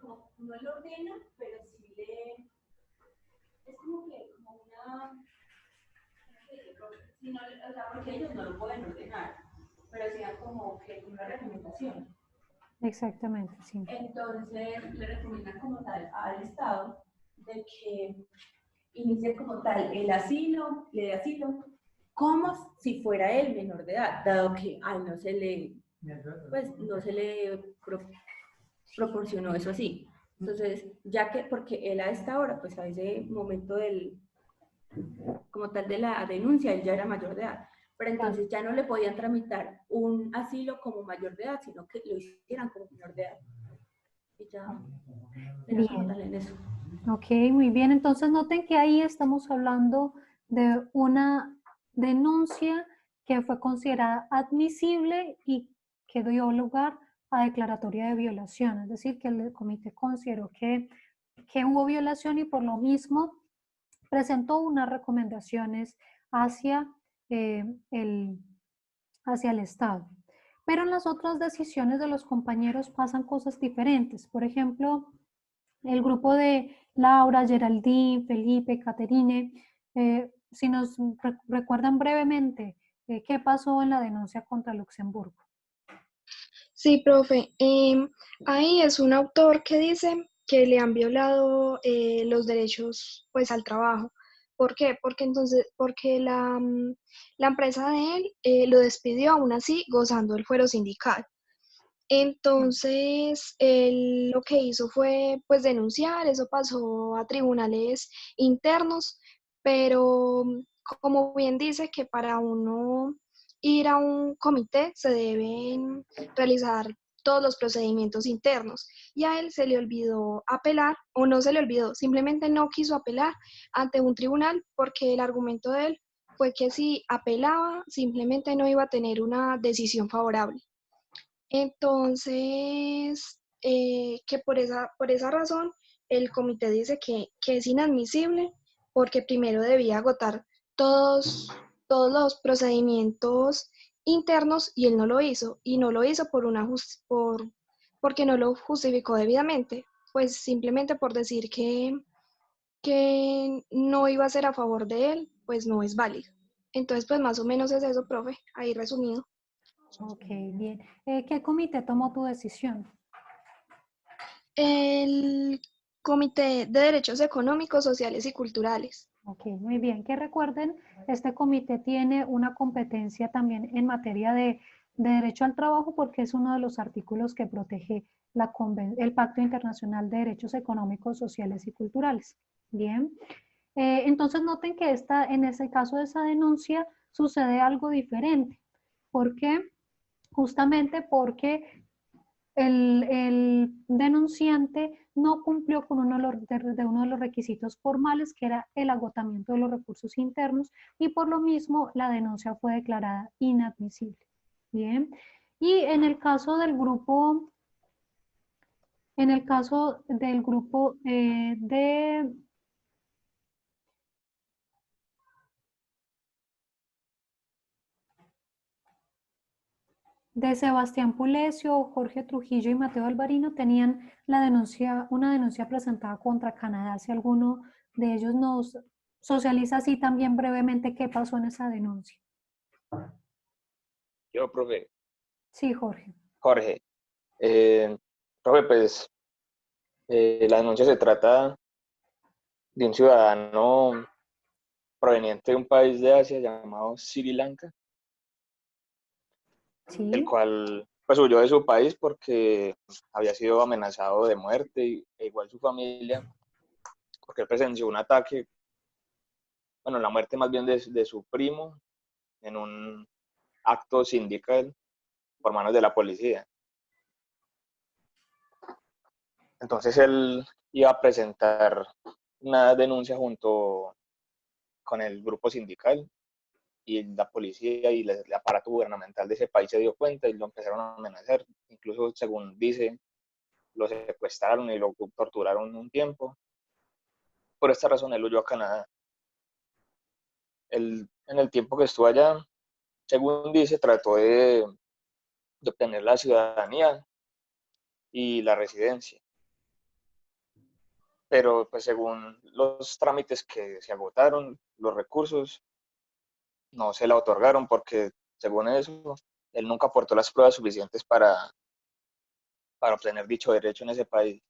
como no lo ordena, pero sí es como una, si no, o sea, porque ellos no lo pueden ordenar, pero sí dan como que una recomendación. Exactamente, sí. Entonces, le recomiendan como tal al Estado de que inicie como tal le dé asilo, como si fuera él menor de edad, dado que no se le proporcionó eso así. Entonces, porque él a esta hora, pues a ese momento como tal de la denuncia, él ya era mayor de edad, pero entonces ya no le podían tramitar un asilo como mayor de edad, sino que lo hicieran como menor de edad. Y ya, era como tal en eso. Ok, muy bien. Entonces noten que ahí estamos hablando de una denuncia que fue considerada admisible y que dio lugar a declaratoria de violación. Es decir, que el comité consideró que hubo violación y por lo mismo presentó unas recomendaciones hacia el Estado. Pero en las otras decisiones de los compañeros pasan cosas diferentes. Por ejemplo, el grupo de Laura, Geraldine, Felipe, Caterine, si nos recuerdan brevemente qué pasó en la denuncia contra Luxemburgo. Sí, profe. Ahí es un autor que dice que le han violado los derechos pues al trabajo. ¿Por qué? Porque la empresa de él lo despidió aún así gozando el fuero sindical. Entonces, él lo que hizo fue pues denunciar, eso pasó a tribunales internos, pero como bien dice que para uno ir a un comité se deben realizar todos los procedimientos internos y a él se le olvidó apelar o no se le olvidó, simplemente no quiso apelar ante un tribunal porque el argumento de él fue que si apelaba simplemente no iba a tener una decisión favorable. Entonces, que por esa razón el comité dice que es inadmisible porque primero debía agotar todos, todos los procedimientos internos y él no lo hizo. Y no lo hizo porque no lo justificó debidamente, pues simplemente por decir que no iba a ser a favor de él, pues no es válido. Entonces, pues más o menos es eso, profe, ahí resumido. Ok, bien. ¿Qué comité tomó tu decisión? El Comité de Derechos Económicos, Sociales y Culturales. Ok, muy bien. Que recuerden, este comité tiene una competencia también en materia de derecho al trabajo porque es uno de los artículos que protege el Pacto Internacional de Derechos Económicos, Sociales y Culturales. Bien. Entonces noten que en ese caso de esa denuncia sucede algo diferente. ¿Por qué? Justamente porque el denunciante no cumplió con uno de los requisitos formales, que era el agotamiento de los recursos internos, y por lo mismo la denuncia fue declarada inadmisible. Bien. Y en el caso del grupo de Sebastián Pulesio, Jorge Trujillo y Mateo Alvarino tenían una denuncia presentada contra Canadá. Si alguno de ellos nos socializa así también brevemente qué pasó en esa denuncia. Yo, profe, Sí, Jorge. Jorge. Profe, pues la denuncia se trata de un ciudadano proveniente de un país de Asia llamado Sri Lanka, el Sí, cual pues huyó de su país porque había sido amenazado de muerte e igual su familia, porque él presenció un ataque, bueno, la muerte más bien de su primo en un acto sindical por manos de la policía. Entonces él iba a presentar una denuncia junto con el grupo sindical y la policía y el aparato gubernamental de ese país se dio cuenta y lo empezaron a amenazar. Incluso, según dice, lo secuestraron y lo torturaron un tiempo. Por esta razón, él huyó a Canadá. Él, en el tiempo que estuvo allá, según dice, trató de obtener la ciudadanía y la residencia. Pero, pues, según los trámites que se agotaron, los recursos, no se la otorgaron porque, según eso, él nunca aportó las pruebas suficientes para obtener dicho derecho en ese país.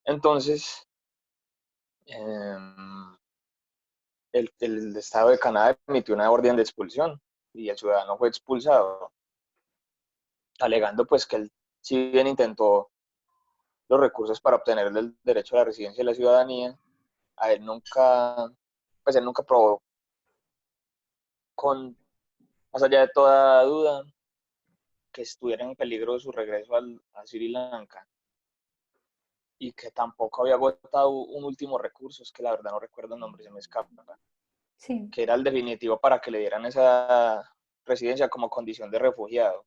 Entonces, eh, el Estado de Canadá emitió una orden de expulsión y el ciudadano fue expulsado, alegando pues que él, si bien intentó los recursos para obtener el derecho a la residencia y la ciudadanía, a él nunca, pues él nunca probó con, más allá de toda duda, que estuviera en peligro su regreso a Sri Lanka y que tampoco había agotado un último recurso, es que la verdad no recuerdo el nombre, se me escapa, sí. que era el definitivo para que le dieran esa residencia como condición de refugiado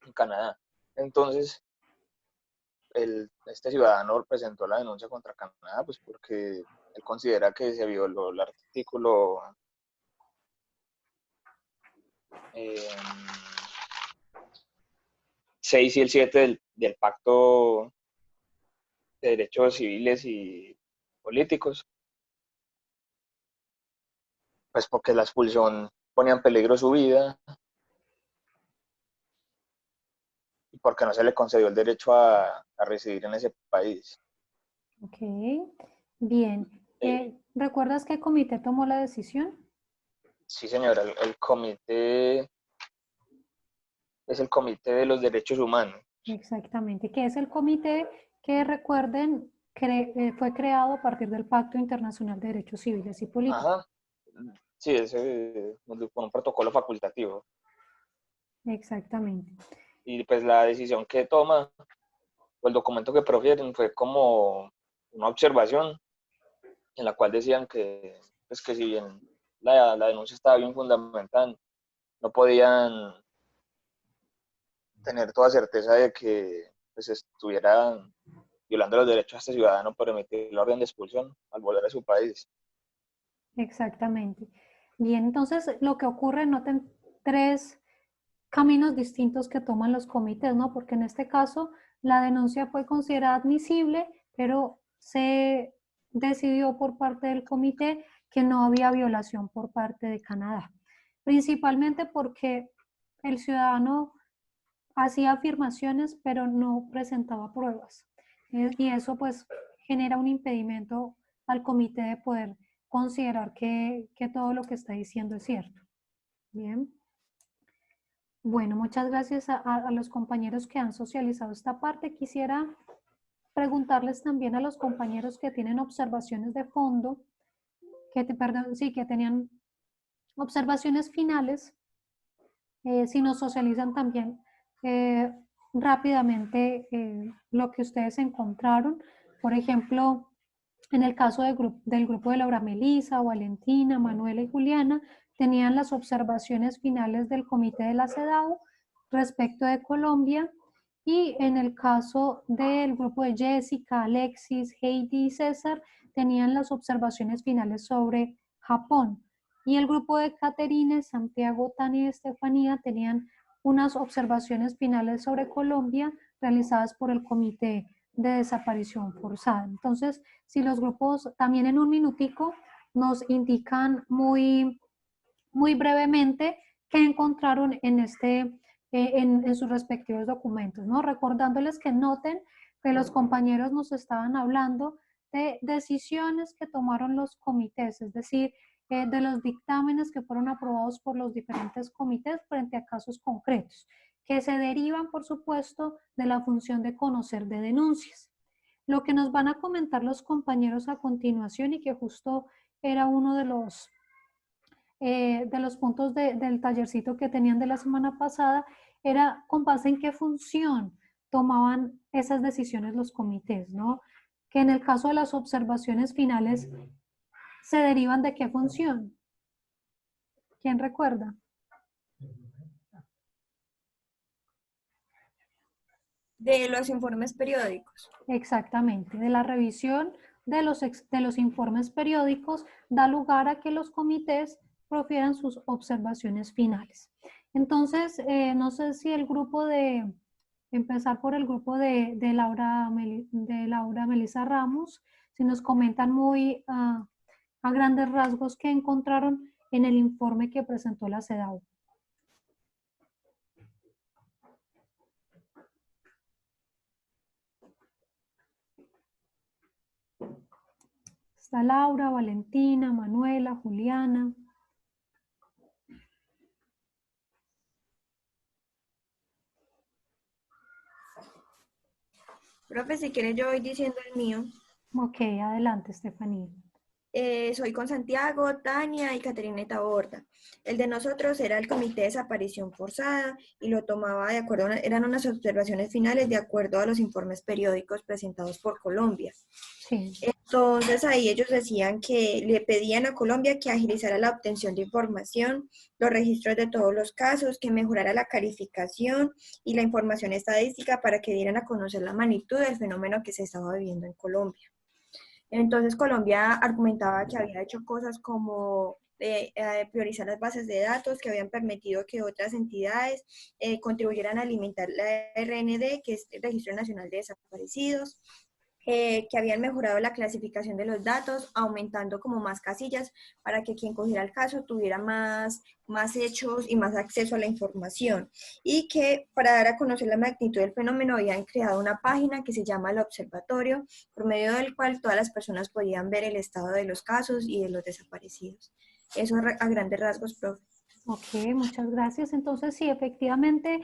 en Canadá. Entonces, este ciudadano presentó la denuncia contra Canadá, pues porque él considera que se violó el artículo 6 y el 7 del Pacto de Derechos Civiles y Políticos, pues porque la expulsión ponía en peligro su vida porque no se le concedió el derecho a residir en ese país. Ok, bien. ¿Recuerdas qué comité tomó la decisión? Sí, señora, el comité es el Comité de los Derechos Humanos. Exactamente, que es el comité que, recuerden, fue creado a partir del Pacto Internacional de Derechos Civiles y Políticos. Ajá. Sí, ese con un protocolo facultativo. Exactamente. Y pues la decisión que toma, o el documento que profieren, fue como una observación en la cual decían que, pues que si bien la denuncia estaba bien fundamentada, no podían tener toda certeza de que pues, estuvieran violando los derechos de este ciudadano por emitir la orden de expulsión al volver a su país. Exactamente. Bien, entonces lo que ocurre, noten tres caminos distintos que toman los comités, ¿no? Porque en este caso la denuncia fue considerada admisible, pero se decidió por parte del comité que no había violación por parte de Canadá, principalmente porque el ciudadano hacía afirmaciones, pero no presentaba pruebas. Y eso pues genera un impedimento al comité de poder considerar que todo lo que está diciendo es cierto. Bien. Bueno, muchas gracias a los compañeros que han socializado esta parte. Quisiera preguntarles también a los compañeros que tienen observaciones de fondo, que tenían observaciones finales, si nos socializan también rápidamente lo que ustedes encontraron. Por ejemplo, en el caso del grupo de Laura Melisa, Valentina, Manuela y Juliana, tenían las observaciones finales del comité de la CEDAW respecto de Colombia, y en el caso del grupo de Jessica, Alexis, Heidi y César, tenían las observaciones finales sobre Japón. Y el grupo de Caterine, Santiago, Tania y Estefanía tenían unas observaciones finales sobre Colombia realizadas por el comité de desaparición forzada. Entonces, si los grupos también en un minutico nos indican muy brevemente qué encontraron en sus respectivos documentos, ¿no? Recordándoles que noten que los compañeros nos estaban hablando de decisiones que tomaron los comités, es decir, de los dictámenes que fueron aprobados por los diferentes comités frente a casos concretos, que se derivan, por supuesto, de la función de conocer de denuncias. Lo que nos van a comentar los compañeros a continuación, y que justo era uno de los puntos del tallercito que tenían de la semana pasada, era con base en qué función tomaban esas decisiones los comités, ¿no? Que en el caso de las observaciones finales se derivan de qué función. ¿Quién recuerda? De los informes periódicos. Exactamente, de la revisión de los informes periódicos da lugar a que los comités profieran sus observaciones finales. Entonces, no sé si empezar por el grupo de Laura Melisa Ramos, si nos comentan muy a grandes rasgos qué encontraron en el informe que presentó la CEDAW. Está Laura, Valentina, Manuela, Juliana. Profe, si quiere yo voy diciendo el mío. Ok, adelante, Estefanía. Soy con Santiago, Tania y Caterineta Borda. El de nosotros era el Comité de Desaparición Forzada y lo tomaba de acuerdo, eran unas observaciones finales de acuerdo a los informes periódicos presentados por Colombia. Sí. Entonces ahí ellos decían que le pedían a Colombia que agilizara la obtención de información, los registros de todos los casos, que mejorara la calificación y la información estadística para que dieran a conocer la magnitud del fenómeno que se estaba viviendo en Colombia. Entonces Colombia argumentaba que había hecho cosas como priorizar las bases de datos que habían permitido que otras entidades contribuyeran a alimentar la RND, que es el Registro Nacional de Desaparecidos, que habían mejorado la clasificación de los datos, aumentando como más casillas para que quien cogiera el caso tuviera más hechos y más acceso a la información. Y que para dar a conocer la magnitud del fenómeno habían creado una página que se llama El Observatorio, por medio del cual todas las personas podían ver el estado de los casos y de los desaparecidos. Eso a grandes rasgos, profe. Ok, muchas gracias. Entonces, sí, efectivamente,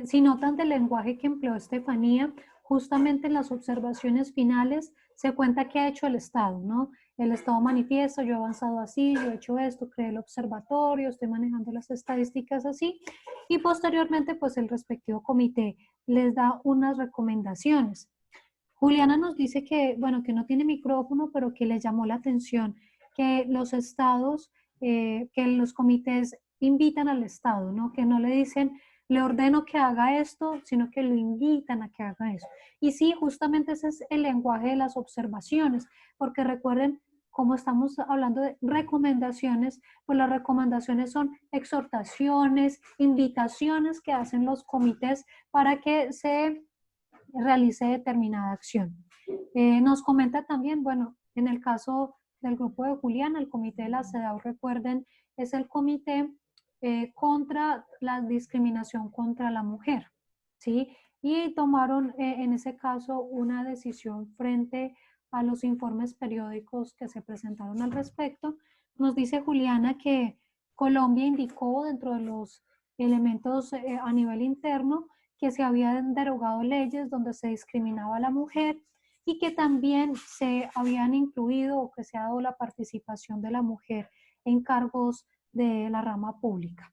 si notan del lenguaje que empleó Estefanía, justamente en las observaciones finales se cuenta qué ha hecho el Estado, ¿no? El Estado manifiesta, yo he avanzado así, yo he hecho esto, creé el observatorio, estoy manejando las estadísticas así, y posteriormente, pues el respectivo comité les da unas recomendaciones. Juliana nos dice que, bueno, que no tiene micrófono, pero que le llamó la atención que los estados, que los comités invitan al Estado, ¿no? Que no le dicen, le ordeno que haga esto, sino que lo invitan a que haga eso. Y sí, justamente ese es el lenguaje de las observaciones, porque recuerden, como estamos hablando de recomendaciones, pues las recomendaciones son exhortaciones, invitaciones que hacen los comités para que se realice determinada acción. Nos comenta también, bueno, en el caso del grupo de Juliana, el comité de la CEDAW, recuerden, es el comité contra la discriminación contra la mujer, ¿sí? Y tomaron en ese caso una decisión frente a los informes periódicos que se presentaron al respecto. Nos dice Juliana que Colombia indicó dentro de los elementos a nivel interno que se habían derogado leyes donde se discriminaba a la mujer y que también se habían incluido o que se ha dado la participación de la mujer en cargos de la rama pública.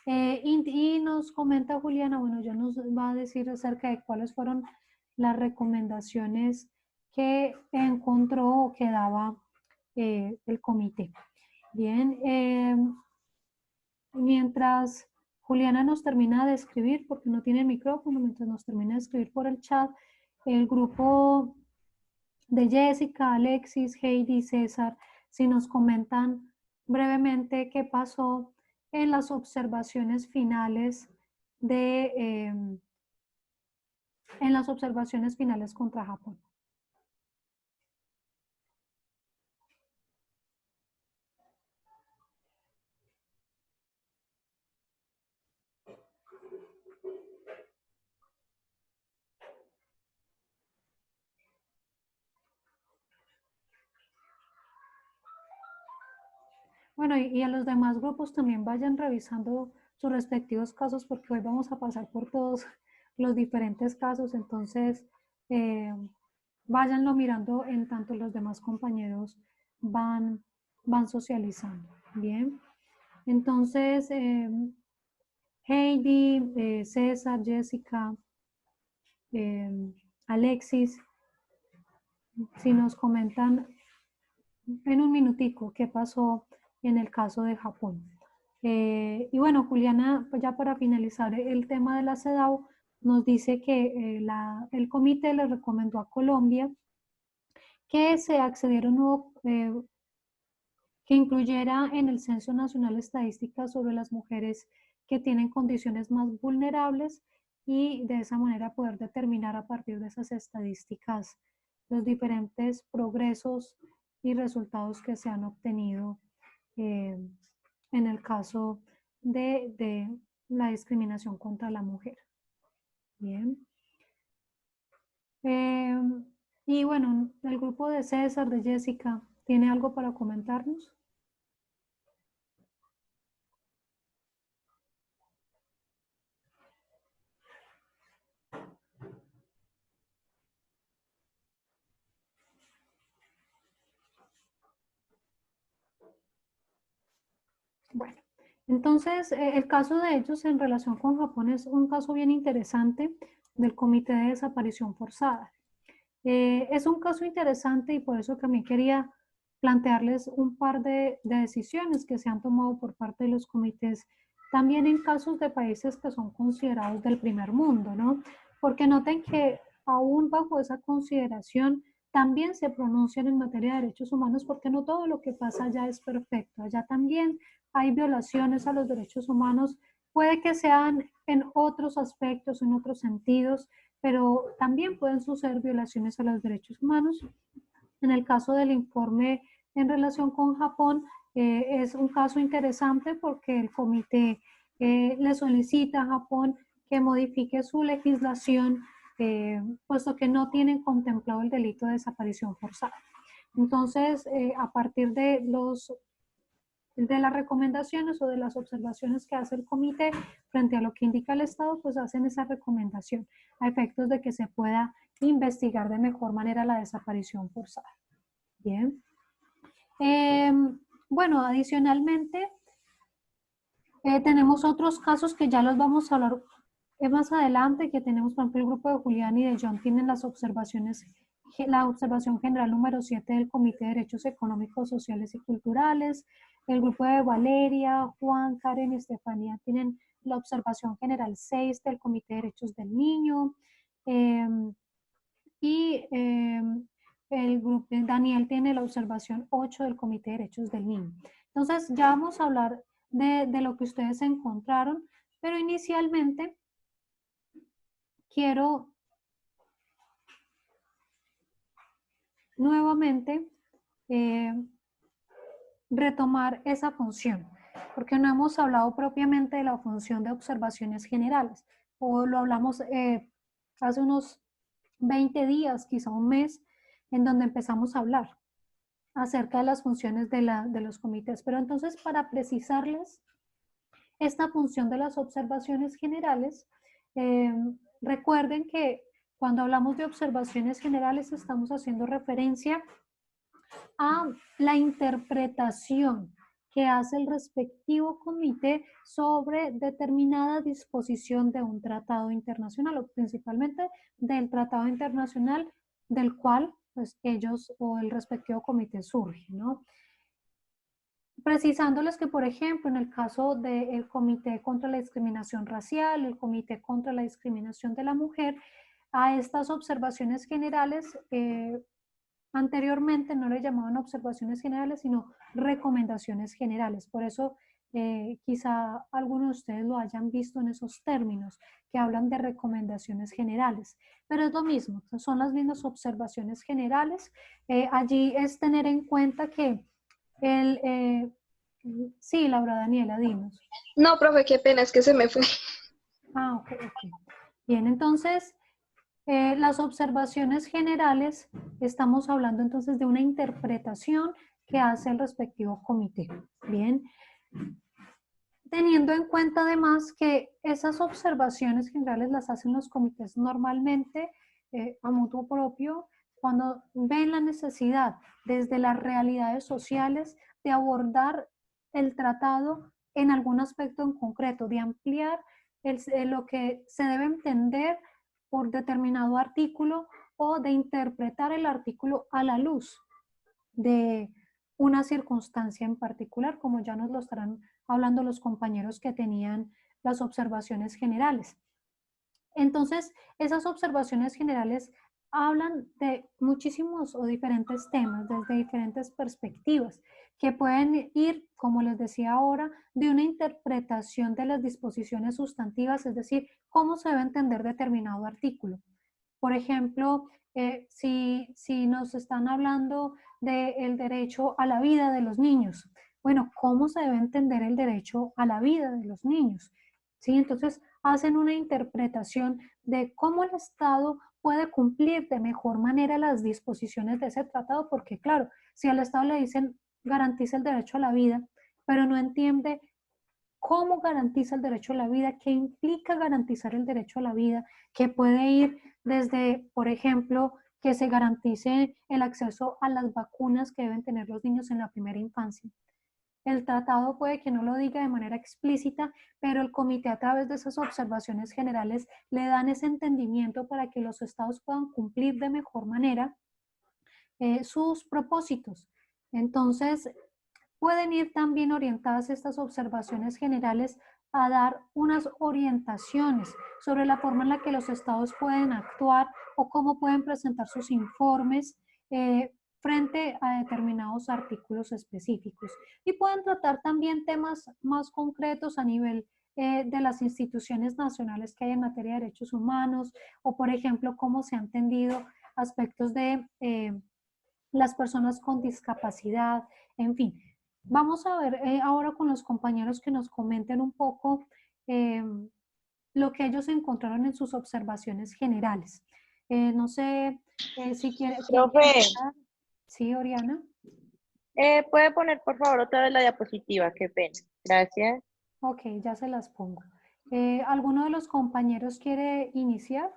Y nos comenta Juliana, bueno, ya nos va a decir acerca de cuáles fueron las recomendaciones que encontró o que daba el comité. Bien, mientras Juliana nos termina de escribir, porque no tiene micrófono, mientras nos termina de escribir por el chat, el grupo de Jessica, Alexis, Heidi, César, si nos comentan brevemente qué pasó en las observaciones finales en las observaciones finales contra Japón. Bueno, y a los demás grupos también vayan revisando sus respectivos casos porque hoy vamos a pasar por todos los diferentes casos, entonces váyanlo mirando en tanto los demás compañeros van socializando. Bien, entonces Heidi, César, Jessica, Alexis, si nos comentan en un minutico qué pasó en el caso de Japón. Y bueno, Juliana, pues ya para finalizar el tema de la CEDAW, nos dice que el comité le recomendó a Colombia que se accediera a un nuevo, que incluyera en el Censo Nacional estadísticas sobre las mujeres que tienen condiciones más vulnerables y de esa manera poder determinar a partir de esas estadísticas los diferentes progresos y resultados que se han obtenido en el caso de la discriminación contra la mujer. Bien. Y bueno, el grupo de César, de Jessica, ¿tiene algo para comentarnos? Bueno, entonces el caso de ellos en relación con Japón es un caso bien interesante del Comité de Desaparición Forzada. Es un caso interesante y por eso también quería plantearles un par de decisiones que se han tomado por parte de los comités, también en casos de países que son considerados del primer mundo, ¿no? Porque noten que aún bajo esa consideración también se pronuncian en materia de derechos humanos porque no todo lo que pasa allá es perfecto. Allá también hay violaciones a los derechos humanos, puede que sean en otros aspectos, en otros sentidos, pero también pueden suceder violaciones a los derechos humanos. En el caso del informe en relación con Japón, es un caso interesante porque el comité le solicita a Japón que modifique su legislación, puesto que no tienen contemplado el delito de desaparición forzada. Entonces, a partir de las recomendaciones o de las observaciones que hace el comité frente a lo que indica el Estado, pues hacen esa recomendación a efectos de que se pueda investigar de mejor manera la desaparición forzada. Bien. Bueno, adicionalmente, tenemos otros casos que ya los vamos a hablar más adelante, que tenemos, por ejemplo, el grupo de Julián y de John tienen las observaciones, la observación general número 7 del Comité de Derechos Económicos, Sociales y Culturales. El grupo de Valeria, Juan, Karen y Estefanía tienen la observación general 6 del Comité de Derechos del Niño. El grupo Daniel tiene la observación 8 del Comité de Derechos del Niño. Entonces, ya vamos a hablar de lo que ustedes encontraron, pero inicialmente quiero nuevamente retomar esa función, porque no hemos hablado propiamente de la función de observaciones generales, o lo hablamos hace unos 20 días, quizá un mes, en donde empezamos a hablar acerca de las funciones de los comités. Pero entonces, para precisarles esta función de las observaciones generales, recuerden que cuando hablamos de observaciones generales estamos haciendo referencia a la interpretación que hace el respectivo comité sobre determinada disposición de un tratado internacional, o principalmente del tratado internacional del cual pues ellos o el respectivo comité surge, ¿no? Precisándoles que, por ejemplo, en el caso del Comité contra la Discriminación Racial, el Comité contra la Discriminación de la Mujer, a estas observaciones generales, anteriormente no le llamaban observaciones generales, sino recomendaciones generales. Por eso quizá algunos de ustedes lo hayan visto en esos términos, que hablan de recomendaciones generales. Pero es lo mismo, son las mismas observaciones generales. Allí es tener en cuenta que sí, Laura Daniela, dinos. No, profe, qué pena, es que se me fue. Ah, ok. Bien, entonces, las observaciones generales, estamos hablando entonces de una interpretación que hace el respectivo comité. Bien. Teniendo en cuenta además que esas observaciones generales las hacen los comités normalmente a mutuo propio, cuando ven la necesidad desde las realidades sociales de abordar el tratado en algún aspecto en concreto, de ampliar lo que se debe entender por determinado artículo o de interpretar el artículo a la luz de una circunstancia en particular, como ya nos lo estarán hablando los compañeros que tenían las observaciones generales. Entonces, esas observaciones generales hablan de muchísimos o diferentes temas, desde diferentes perspectivas, que pueden ir, como les decía ahora, de una interpretación de las disposiciones sustantivas, es decir, cómo se debe entender determinado artículo. Por ejemplo, si nos están hablando del derecho a la vida de los niños, bueno, ¿cómo se debe entender el derecho a la vida de los niños? ¿Sí? Entonces, hacen una interpretación de cómo el Estado puede cumplir de mejor manera las disposiciones de ese tratado, porque claro, si al Estado le dicen garantiza el derecho a la vida, pero no entiende cómo garantiza el derecho a la vida, qué implica garantizar el derecho a la vida, que puede ir desde, por ejemplo, que se garantice el acceso a las vacunas que deben tener los niños en la primera infancia. El tratado puede que no lo diga de manera explícita, pero el comité a través de esas observaciones generales le dan ese entendimiento para que los estados puedan cumplir de mejor manera sus propósitos. Entonces, pueden ir también orientadas estas observaciones generales a dar unas orientaciones sobre la forma en la que los estados pueden actuar o cómo pueden presentar sus informes frente a determinados artículos específicos. Y pueden tratar también temas más concretos a nivel de las instituciones nacionales que hay en materia de derechos humanos, o por ejemplo, cómo se han tendido aspectos de las personas con discapacidad, en fin. Vamos a ver ahora con los compañeros que nos comenten un poco lo que ellos encontraron en sus observaciones generales. No sé si quiere... Profe. Sí, Oriana. ¿Puede poner por favor otra vez la diapositiva? Qué pena. Gracias. Ok, ya se las pongo. ¿Alguno de los compañeros quiere iniciar?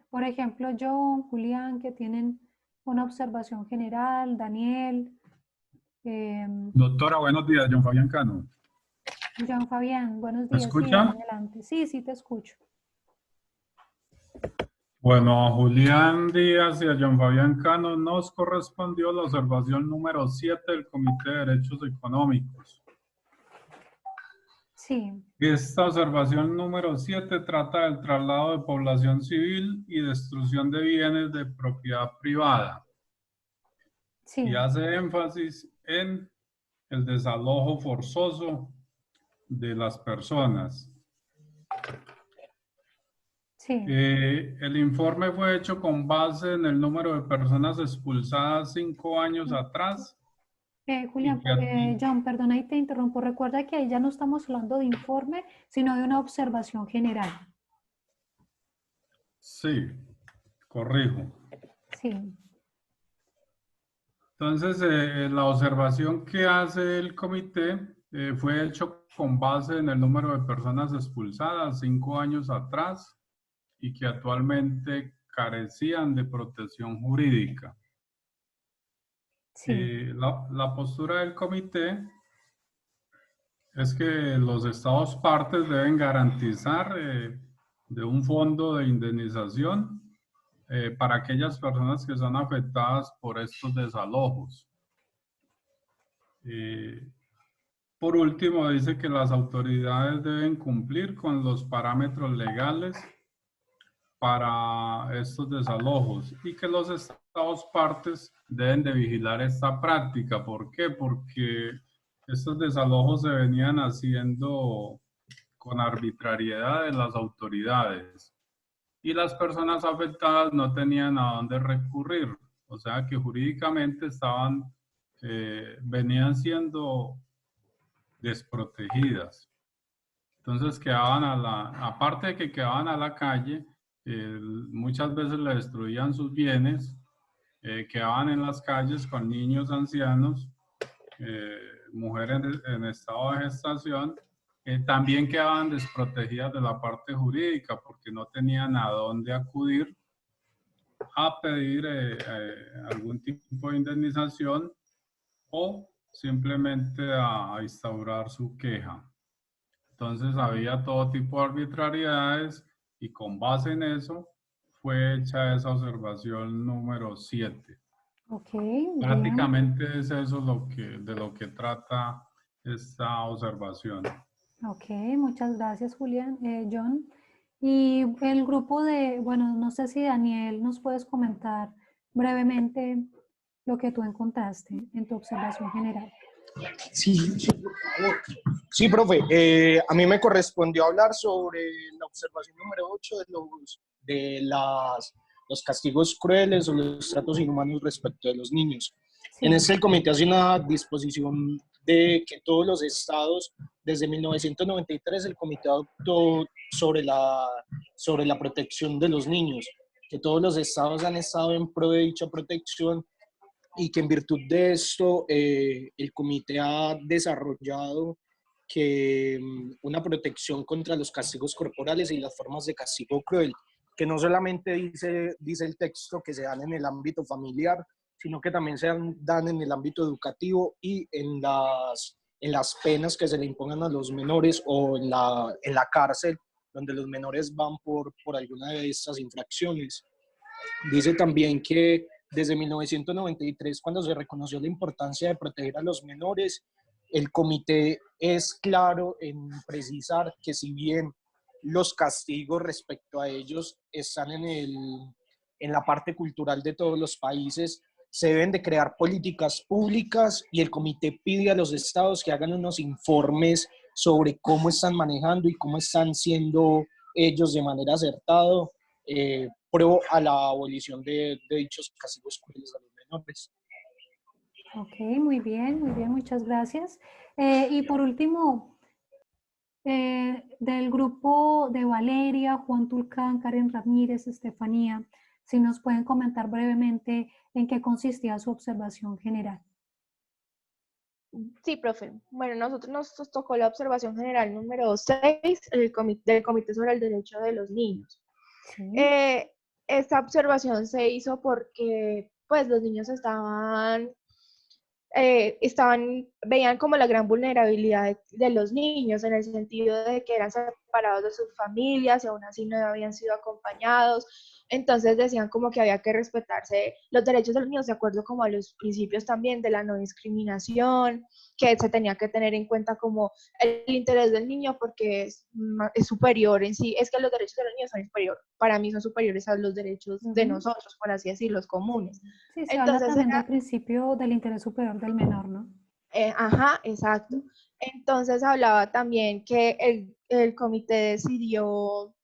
Por ejemplo, yo, Julián, que tienen una observación general, Daniel. Doctora, buenos días, John Fabián Cano. John Fabián, buenos ¿Me días. escucha? Sí, adelante. Sí, sí, te escucho. Bueno, a Julián Díaz y a John Fabián Cano nos correspondió la observación número 7 del Comité de Derechos Económicos. Sí. Esta observación número 7 trata del traslado de población civil y destrucción de bienes de propiedad privada. Sí. Y hace énfasis en el desalojo forzoso de las personas. Sí. El informe fue hecho con base en el número de personas expulsadas 5 años atrás. Julián, John, perdona y te interrumpo. Recuerda que ahí ya no estamos hablando de informe, sino de una observación general. Sí, corrijo. Sí. Entonces, la observación que hace el comité fue hecho con base en el número de personas expulsadas 5 años atrás y que actualmente carecían de protección jurídica. Sí. La postura del comité es que los estados partes deben garantizar de un fondo de indemnización para aquellas personas que son afectadas por estos desalojos. Por último, dice que las autoridades deben cumplir con los parámetros legales para estos desalojos y que los estados partes deben de vigilar esta práctica. ¿Por qué? Porque estos desalojos se venían haciendo con arbitrariedad de las autoridades y las personas afectadas no tenían a dónde recurrir. O sea que jurídicamente venían siendo desprotegidas. Entonces quedaban aparte de que quedaban a la calle, muchas veces le destruían sus bienes, quedaban en las calles con niños, ancianos, mujeres en estado de gestación, también quedaban desprotegidas de la parte jurídica porque no tenían a dónde acudir a pedir algún tipo de indemnización o simplemente a instaurar su queja. Entonces había todo tipo de arbitrariedades y con base en eso fue hecha esa observación número 7. Okay, prácticamente bien. Es eso de lo que trata esta observación. Ok, muchas gracias, Julián. John. Y el grupo de, bueno, no sé si Daniel nos puedes comentar brevemente lo que tú encontraste en tu observación general. Sí, profe. A mí me correspondió hablar sobre la observación número 8 de los castigos crueles o los tratos inhumanos respecto de los niños. Sí. En este el comité hace una disposición de que todos los estados, desde 1993, el comité adoptó sobre la protección de los niños, que todos los estados han estado en pro de dicha protección y que en virtud de esto el comité ha desarrollado una protección contra los castigos corporales y las formas de castigo cruel, que no solamente dice el texto que se dan en el ámbito familiar, sino que también se dan en el ámbito educativo y en las penas que se le impongan a los menores o en la cárcel, donde los menores van por alguna de estas infracciones. Dice también que desde 1993, cuando se reconoció la importancia de proteger a los menores, el comité es claro en precisar que si bien los castigos respecto a ellos están en la parte cultural de todos los países, se deben de crear políticas públicas y el comité pide a los estados que hagan unos informes sobre cómo están manejando y cómo están siendo ellos de manera acertada pro a la abolición de dichos castigos crueles a los menores. Ok, muy bien, muchas gracias. Y por último, del grupo de Valeria, Juan Tulcán, Karen Ramírez, Estefanía, si nos pueden comentar brevemente en qué consistía su observación general. Sí, profe. Bueno, nosotros nos tocó la observación general número 6 del Comité sobre el Derecho de los Niños. Sí. Esta observación se hizo porque pues los niños veían como la gran vulnerabilidad de los niños en el sentido de que eran separados de sus familias y aún así no habían sido acompañados. Entonces decían como que había que respetarse los derechos de los niños de acuerdo como a los principios también de la no discriminación, que se tenía que tener en cuenta como el interés del niño porque es superior en sí. Es que los derechos de los niños son superiores, para mí son superiores a los derechos de nosotros, por así decirlo, los comunes. Sí, se habla también del principio del interés superior del menor, ¿no? Ajá, exacto. Entonces hablaba también que el comité decidió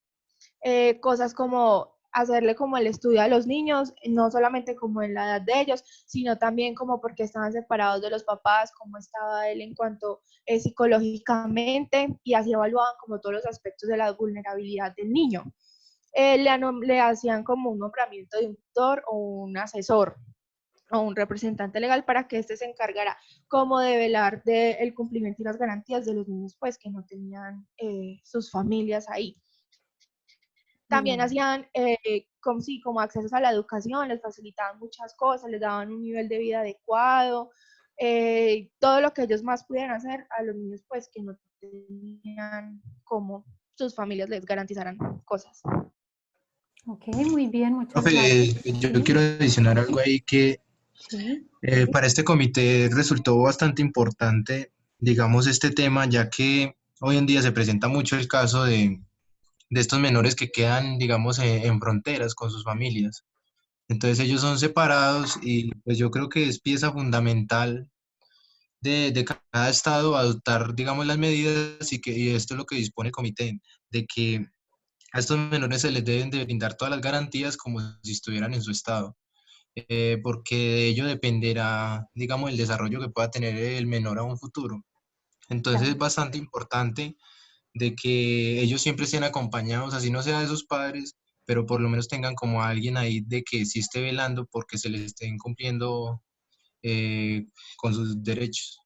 cosas como hacerle como el estudio a los niños, no solamente como en la edad de ellos, sino también como porque estaban separados de los papás, cómo estaba él en cuanto psicológicamente, y así evaluaban como todos los aspectos de la vulnerabilidad del niño. Le hacían como un nombramiento de un tutor o un asesor o un representante legal para que éste se encargara como de velar del cumplimiento y las garantías de los niños pues que no tenían sus familias ahí. También hacían como accesos a la educación, les facilitaban muchas cosas, les daban un nivel de vida adecuado, todo lo que ellos más pudieran hacer a los niños pues que no tenían como sus familias les garantizaran cosas. Ok, muy bien, muchas Profe, gracias. yo quiero adicionar algo ahí que Sí. para este comité resultó bastante importante, digamos, este tema, ya que hoy en día se presenta mucho el caso de estos menores que quedan, digamos, en fronteras con sus familias. Entonces ellos son separados y pues yo creo que es pieza fundamental de cada estado adoptar, digamos, las medidas y esto es lo que dispone el comité, de que a estos menores se les deben de brindar todas las garantías como si estuvieran en su estado, porque de ello dependerá, digamos, el desarrollo que pueda tener el menor a un futuro. Entonces es bastante importante de que ellos siempre estén acompañados, así no sea de sus padres, pero por lo menos tengan como alguien ahí de que sí esté velando porque se les estén cumpliendo con sus derechos.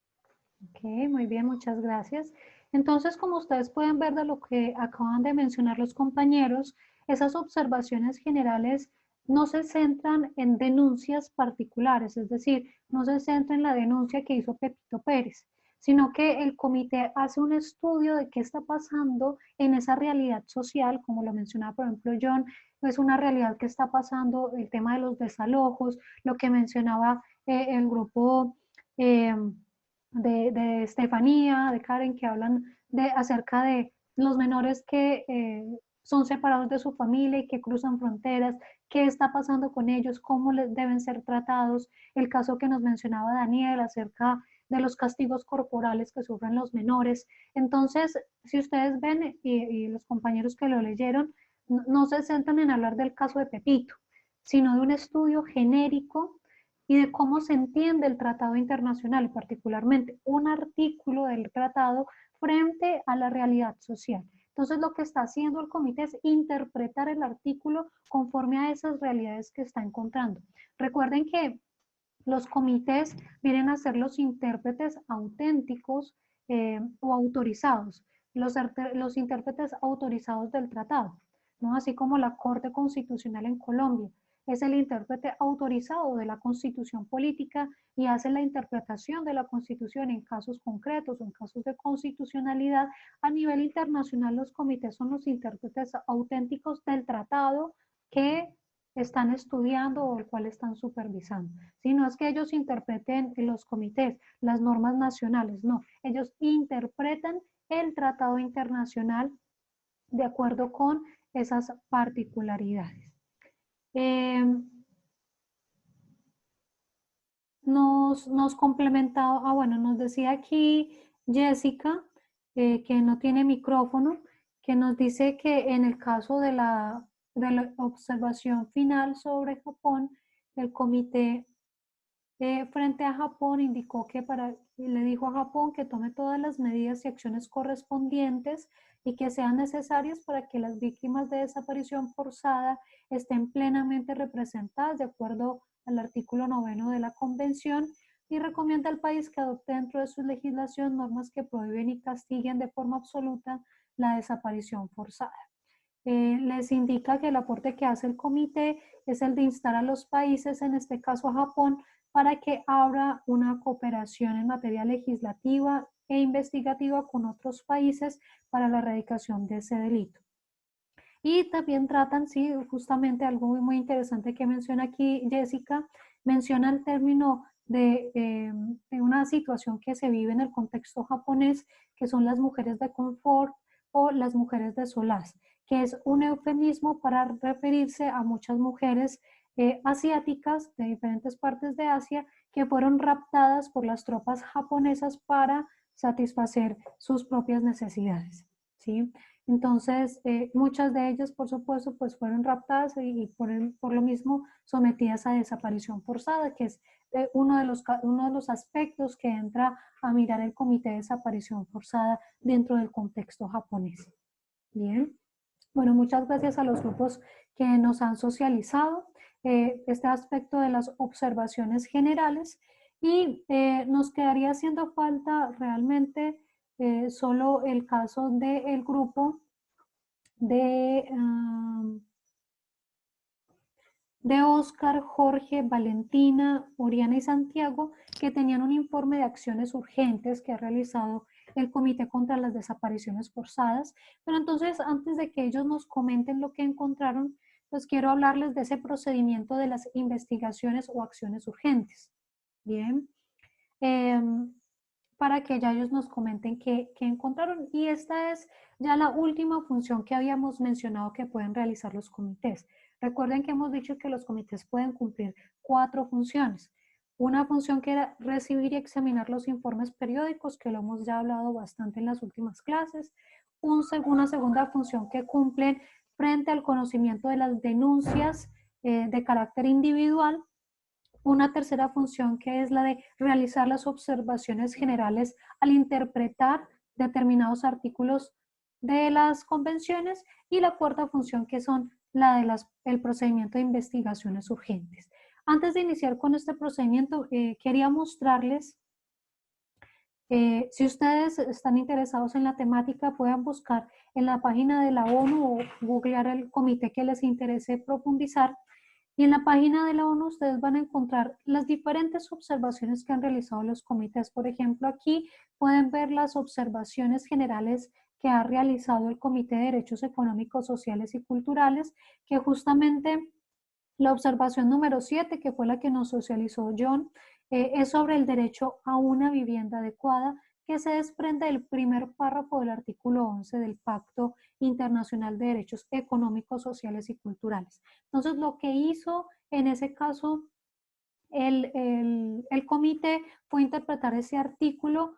Ok, muy bien, muchas gracias. Entonces, como ustedes pueden ver de lo que acaban de mencionar los compañeros, esas observaciones generales no se centran en denuncias particulares, es decir, no se centra en la denuncia que hizo Pepito Pérez, sino que el comité hace un estudio de qué está pasando en esa realidad social, como lo mencionaba, por ejemplo, John, es una realidad que está pasando, el tema de los desalojos, lo que mencionaba el grupo de Estefanía, de Karen, que hablan acerca de los menores que son separados de su familia y que cruzan fronteras, qué está pasando con ellos, cómo les deben ser tratados, el caso que nos mencionaba Daniel acerca de los castigos corporales que sufren los menores. Entonces, si ustedes ven y los compañeros que lo leyeron, no se centran en hablar del caso de Pepito, sino de un estudio genérico y de cómo se entiende el tratado internacional, particularmente un artículo del tratado frente a la realidad social. Entonces, lo que está haciendo el comité es interpretar el artículo conforme a esas realidades que está encontrando. Recuerden que los comités vienen a ser los intérpretes auténticos o autorizados, los intérpretes autorizados del tratado, ¿no? Así como la Corte Constitucional en Colombia es el intérprete autorizado de la Constitución política y hace la interpretación de la Constitución en casos concretos o en casos de constitucionalidad. A nivel internacional, los comités son los intérpretes auténticos del tratado que están estudiando o el cual están supervisando. Si no es que ellos interpreten en los comités las normas nacionales, no, ellos interpretan el tratado internacional de acuerdo con esas particularidades. nos complementaba, bueno, nos decía aquí Jessica, que no tiene micrófono, que nos dice que en el caso de la observación final sobre Japón, el comité frente a Japón indicó que le dijo a Japón que tome todas las medidas y acciones correspondientes y que sean necesarias para que las víctimas de desaparición forzada estén plenamente representadas de acuerdo al artículo 9 de la Convención, y recomienda al país que adopte dentro de su legislación normas que prohíben y castiguen de forma absoluta la desaparición forzada. Les indica que el aporte que hace el comité es el de instar a los países, en este caso a Japón, para que abra una cooperación en materia legislativa e investigativa con otros países para la erradicación de ese delito. Y también tratan, sí, justamente algo muy interesante que menciona aquí Jessica, menciona el término de una situación que se vive en el contexto japonés, que son las mujeres de confort o las mujeres de solaz, que es un eufemismo para referirse a muchas mujeres asiáticas de diferentes partes de Asia que fueron raptadas por las tropas japonesas para satisfacer sus propias necesidades, ¿sí? Entonces, muchas de ellas, por supuesto, pues fueron raptadas y por lo mismo sometidas a desaparición forzada, que es uno de los aspectos que entra a mirar el Comité de Desaparición Forzada dentro del contexto japonés. Bien. Bueno, muchas gracias a los grupos que nos han socializado este aspecto de las observaciones generales, y nos quedaría haciendo falta realmente solo el caso del grupo de Oscar, Jorge, Valentina, Oriana y Santiago, que tenían un informe de acciones urgentes que ha realizado el Comité contra las Desapariciones Forzadas. Pero entonces, antes de que ellos nos comenten lo que encontraron, pues quiero hablarles de ese procedimiento de las investigaciones o acciones urgentes. Bien. Para que ya ellos nos comenten qué encontraron. Y esta es ya la última función que habíamos mencionado que pueden realizar los comités. Recuerden que hemos dicho que los comités pueden cumplir 4 funciones. Una función que era recibir y examinar los informes periódicos, que lo hemos ya hablado bastante en las últimas clases. Una segunda función que cumplen frente al conocimiento de las denuncias de carácter individual. Una tercera función que es la de realizar las observaciones generales al interpretar determinados artículos de las convenciones, y la cuarta función que son la de el procedimiento de investigaciones urgentes. Antes de iniciar con este procedimiento, quería mostrarles, si ustedes están interesados en la temática, puedan buscar en la página de la ONU o googlear el comité que les interese profundizar. Y en la página de la ONU ustedes van a encontrar las diferentes observaciones que han realizado los comités. Por ejemplo, aquí pueden ver las observaciones generales que ha realizado el Comité de Derechos Económicos, Sociales y Culturales, que justamente la observación número 7, que fue la que nos socializó John, es sobre el derecho a una vivienda adecuada, que se desprende del primer párrafo del artículo 11 del Pacto Internacional de Derechos Económicos, Sociales y Culturales. Entonces, lo que hizo en ese caso el comité fue interpretar ese artículo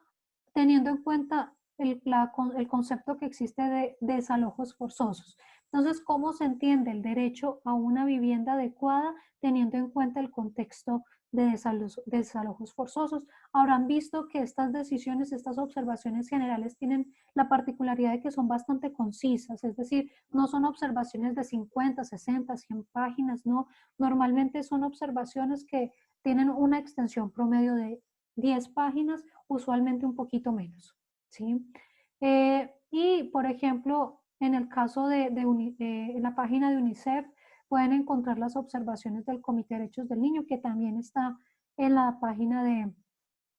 teniendo en cuenta el concepto que existe de desalojos forzosos. Entonces, ¿cómo se entiende el derecho a una vivienda adecuada teniendo en cuenta el contexto de desalojos forzosos? Habrán visto que estas decisiones, estas observaciones generales tienen la particularidad de que son bastante concisas, es decir, no son observaciones de 50, 60, 100 páginas, no. Normalmente son observaciones que tienen una extensión promedio de 10 páginas, usualmente un poquito menos, ¿sí? Y, por ejemplo, en el caso en la página de UNICEF, pueden encontrar las observaciones del Comité de Derechos del Niño, que también está en la página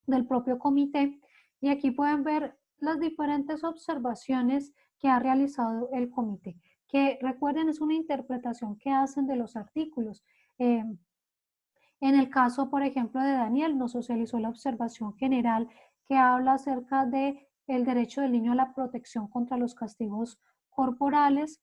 del propio comité. Y aquí pueden ver las diferentes observaciones que ha realizado el comité, que recuerden es una interpretación que hacen de los artículos. En el caso, por ejemplo, de Daniel, nos socializó la observación general que habla acerca del derecho del niño a la protección contra los castigos corporales.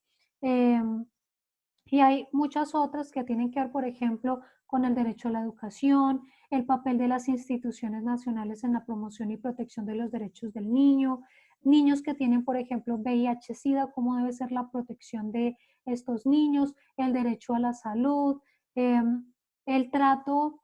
Y hay muchas otras que tienen que ver, por ejemplo, con el derecho a la educación, el papel de las instituciones nacionales en la promoción y protección de los derechos del niño, niños que tienen, por ejemplo, VIH-Sida, cómo debe ser la protección de estos niños, el derecho a la salud, el trato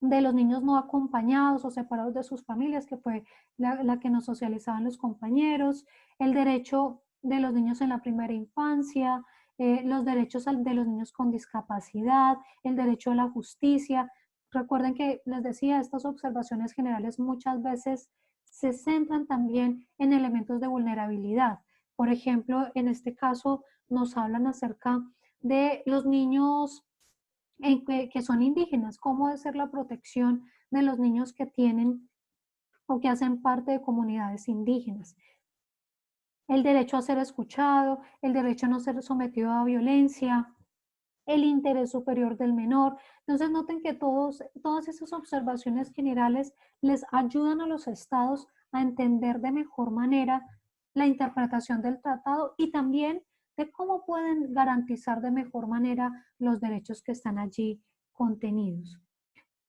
de los niños no acompañados o separados de sus familias, que fue la que nos socializaban los compañeros, el derecho de los niños en la primera infancia, los derechos de los niños con discapacidad, el derecho a la justicia. Recuerden que les decía, estas observaciones generales muchas veces se centran también en elementos de vulnerabilidad. Por ejemplo, en este caso nos hablan acerca de los niños que son indígenas, cómo debe ser la protección de los niños que tienen o que hacen parte de comunidades indígenas. El derecho a ser escuchado, el derecho a no ser sometido a violencia, el interés superior del menor. Entonces noten que todas esas observaciones generales les ayudan a los estados a entender de mejor manera la interpretación del tratado y también de cómo pueden garantizar de mejor manera los derechos que están allí contenidos.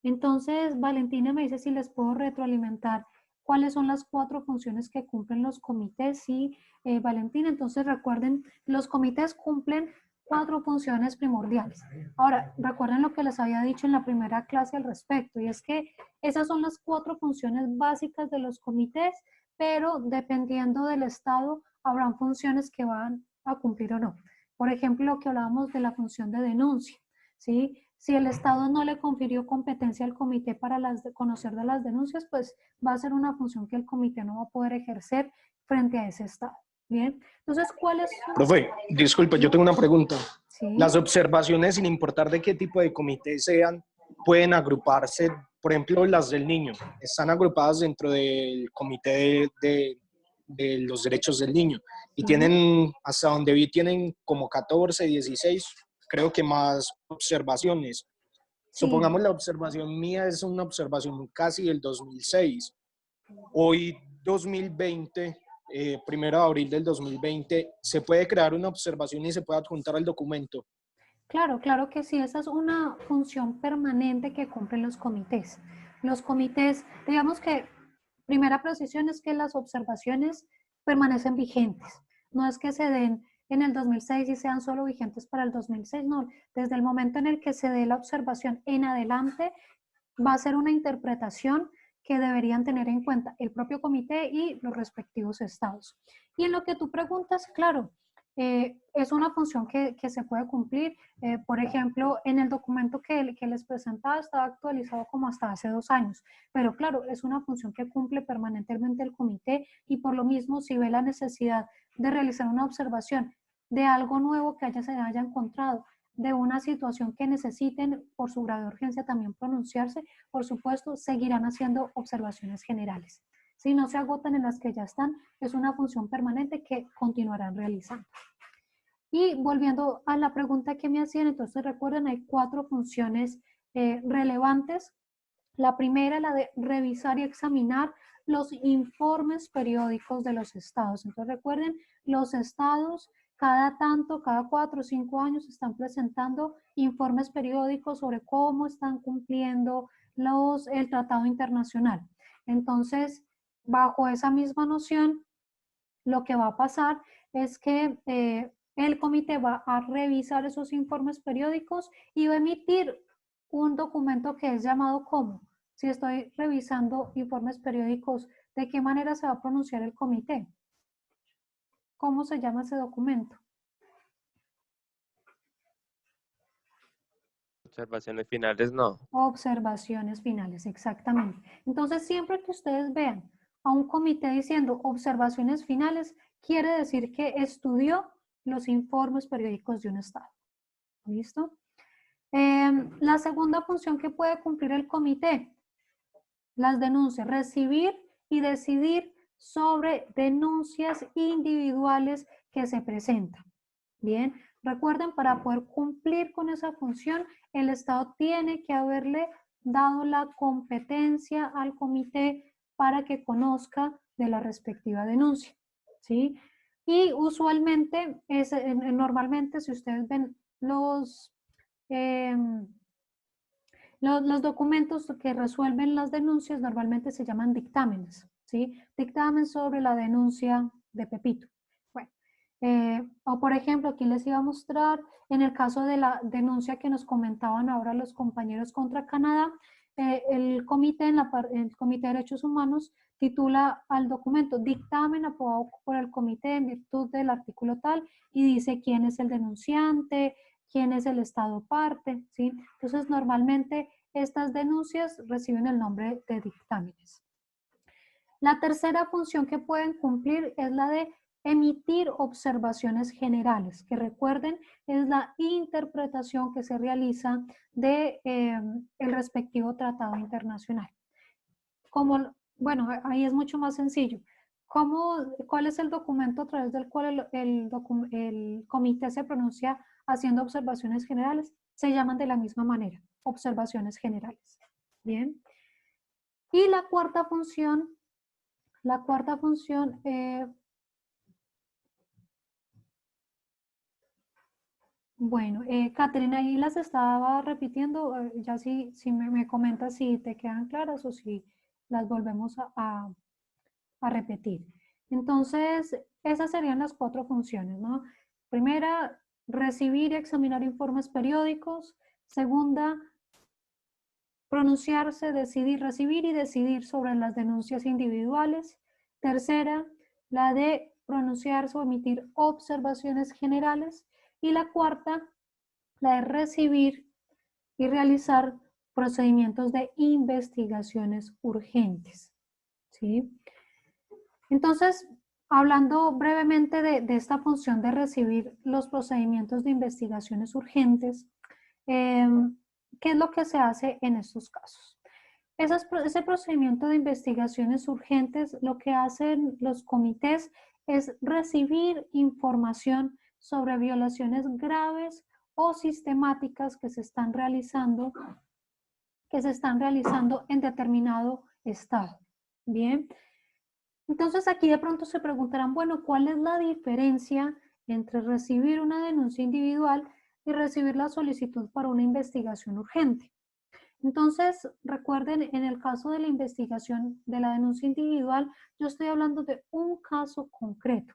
Entonces, Valentina me dice si les puedo retroalimentar cuáles son las 4 funciones que cumplen los comités. Sí, Valentina, entonces recuerden, los comités cumplen 4 funciones primordiales. Ahora, recuerden lo que les había dicho en la primera clase al respecto, y es que esas son las 4 funciones básicas de los comités, pero dependiendo del estado, habrán funciones que van a cumplir o no. Por ejemplo, lo que hablábamos de la función de denuncia, ¿sí? Si el Estado no le confirió competencia al comité para conocer de las denuncias, pues va a ser una función que el comité no va a poder ejercer frente a ese Estado. Bien, entonces, ¿cuáles son? Profe, disculpe, yo tengo una pregunta. Sí. Las observaciones, sin importar de qué tipo de comité sean, pueden agruparse, por ejemplo, las del niño, están agrupadas dentro del comité de los derechos del niño y tienen, hasta donde vi, tienen como 14, 16, creo que más observaciones. Sí. Supongamos la observación mía es una observación casi del 2006. Hoy, 2020, 1 de abril del 2020, se puede crear una observación y se puede adjuntar al documento. Claro, claro que sí, esa es una función permanente que cumplen los comités. Los comités, digamos que primera precisión es que las observaciones permanecen vigentes. No es que se den en el 2006 y sean solo vigentes para el 2006, no. Desde el momento en el que se dé la observación en adelante, va a ser una interpretación que deberían tener en cuenta el propio comité y los respectivos estados. Y en lo que tú preguntas, claro, es una función que se puede cumplir. Por ejemplo, en el documento que les presentaba estaba actualizado como hasta hace 2 años, pero claro, es una función que cumple permanentemente el comité y por lo mismo si ve la necesidad de realizar una observación de algo nuevo que se haya encontrado, de una situación que necesiten por su grado de urgencia también pronunciarse, por supuesto, seguirán haciendo observaciones generales. Si no se agotan en las que ya están, es una función permanente que continuarán realizando. Y volviendo a la pregunta que me hacían, entonces recuerden, hay 4 funciones relevantes. La primera, la de revisar y examinar los informes periódicos de los estados. Entonces recuerden, los estados cada 4 o 5 años están presentando informes periódicos sobre cómo están cumpliendo el tratado internacional. Entonces, bajo esa misma noción, lo que va a pasar es que el comité va a revisar esos informes periódicos y va a emitir un documento que es llamado como, si estoy revisando informes periódicos, ¿de qué manera se va a pronunciar el comité? ¿Cómo se llama ese documento? Observaciones finales, no. Observaciones finales, exactamente. Entonces, siempre que ustedes vean a un comité diciendo observaciones finales, quiere decir que estudió los informes periódicos de un estado. ¿Listo? La segunda función que puede cumplir el comité, las denuncias, recibir y decidir sobre denuncias individuales que se presentan. Bien, recuerden, para poder cumplir con esa función, el Estado tiene que haberle dado la competencia al comité para que conozca de la respectiva denuncia, ¿sí? Y usualmente, normalmente, si ustedes ven Los documentos que resuelven las denuncias normalmente se llaman dictámenes, ¿sí? Dictamen sobre la denuncia de Pepito. Bueno, o por ejemplo, aquí les iba a mostrar, en el caso de la denuncia que nos comentaban ahora los compañeros contra Canadá, el comité de Derechos Humanos titula al documento dictamen aprobado por el comité en virtud del artículo tal y dice quién es el denunciante, quién es el estado parte, ¿sí? Entonces, normalmente estas denuncias reciben el nombre de dictámenes. La tercera función que pueden cumplir es la de emitir observaciones generales, que recuerden es la interpretación que se realiza de el respectivo tratado internacional. Bueno, ahí es mucho más sencillo. ¿Cuál es el documento a través del cual el comité se pronuncia haciendo observaciones generales? Se llaman de la misma manera, observaciones generales. Bien. Y la cuarta función, bueno, Caterina, ahí las estaba repitiendo, ya si me comentas si te quedan claras o si las volvemos a repetir. Entonces, esas serían las 4 funciones, ¿no? Primera, recibir y examinar informes periódicos. Segunda, pronunciarse, recibir y decidir sobre las denuncias individuales. Tercera, la de pronunciarse o emitir observaciones generales. Y la cuarta, la de recibir y realizar procedimientos de investigaciones urgentes, ¿sí? Entonces, hablando brevemente de esta función de recibir los procedimientos de investigaciones urgentes, ¿qué es lo que se hace en estos casos? Ese procedimiento de investigaciones urgentes, lo que hacen los comités es recibir información sobre violaciones graves o sistemáticas que se están realizando en determinado estado. Bien. Entonces aquí de pronto se preguntarán, bueno, ¿cuál es la diferencia entre recibir una denuncia individual y recibir la solicitud para una investigación urgente? Entonces, recuerden, en el caso de la investigación de la denuncia individual, yo estoy hablando de un caso concreto,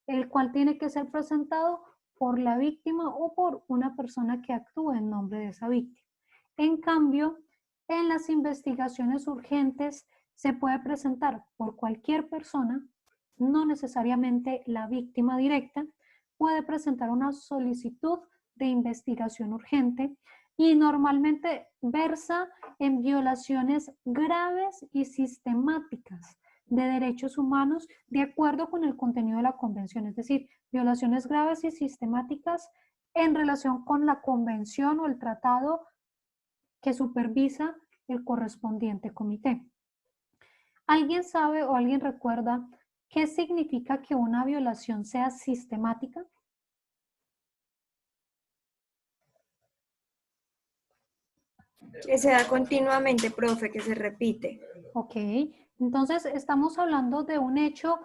el cual tiene que ser presentado por la víctima o por una persona que actúe en nombre de esa víctima. En cambio, en las investigaciones urgentes se puede presentar por cualquier persona, no necesariamente la víctima directa, puede presentar una solicitud de investigación urgente y normalmente versa en violaciones graves y sistemáticas de derechos humanos de acuerdo con el contenido de la convención, es decir, violaciones graves y sistemáticas en relación con la convención o el tratado que supervisa el correspondiente comité. ¿Alguien sabe o alguien recuerda qué significa que una violación sea sistemática? Que se da continuamente, profe, que se repite. Ok, entonces estamos hablando de un hecho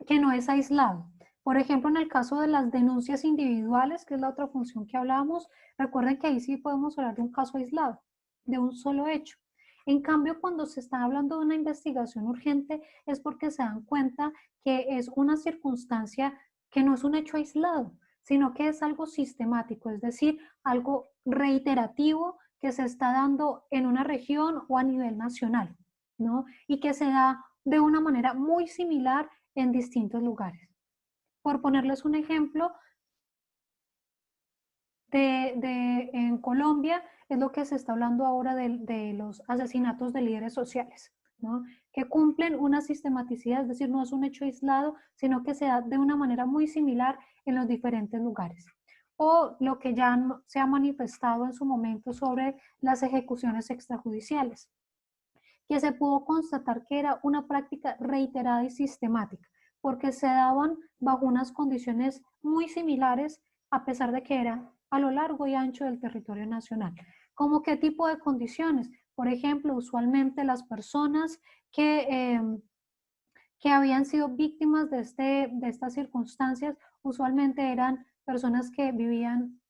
que no es aislado. Por ejemplo, en el caso de las denuncias individuales, que es la otra función que hablábamos, recuerden que ahí sí podemos hablar de un caso aislado, de un solo hecho. En cambio, cuando se está hablando de una investigación urgente, es porque se dan cuenta que es una circunstancia que no es un hecho aislado, sino que es algo sistemático, es decir, algo reiterativo que se está dando en una región o a nivel nacional, ¿no? Y que se da de una manera muy similar en distintos lugares. Por ponerles un ejemplo, en Colombia es lo que se está hablando ahora de los asesinatos de líderes sociales, ¿no? Que cumplen una sistematicidad, es decir, no es un hecho aislado, sino que se da de una manera muy similar en los diferentes lugares. O lo que ya se ha manifestado en su momento sobre las ejecuciones extrajudiciales, que se pudo constatar que era una práctica reiterada y sistemática, porque se daban bajo unas condiciones muy similares a pesar de que era a lo largo y ancho del territorio nacional. ¿Cómo qué tipo de condiciones? Por ejemplo, usualmente las personas que habían sido víctimas de estas circunstancias usualmente eran personas que vivían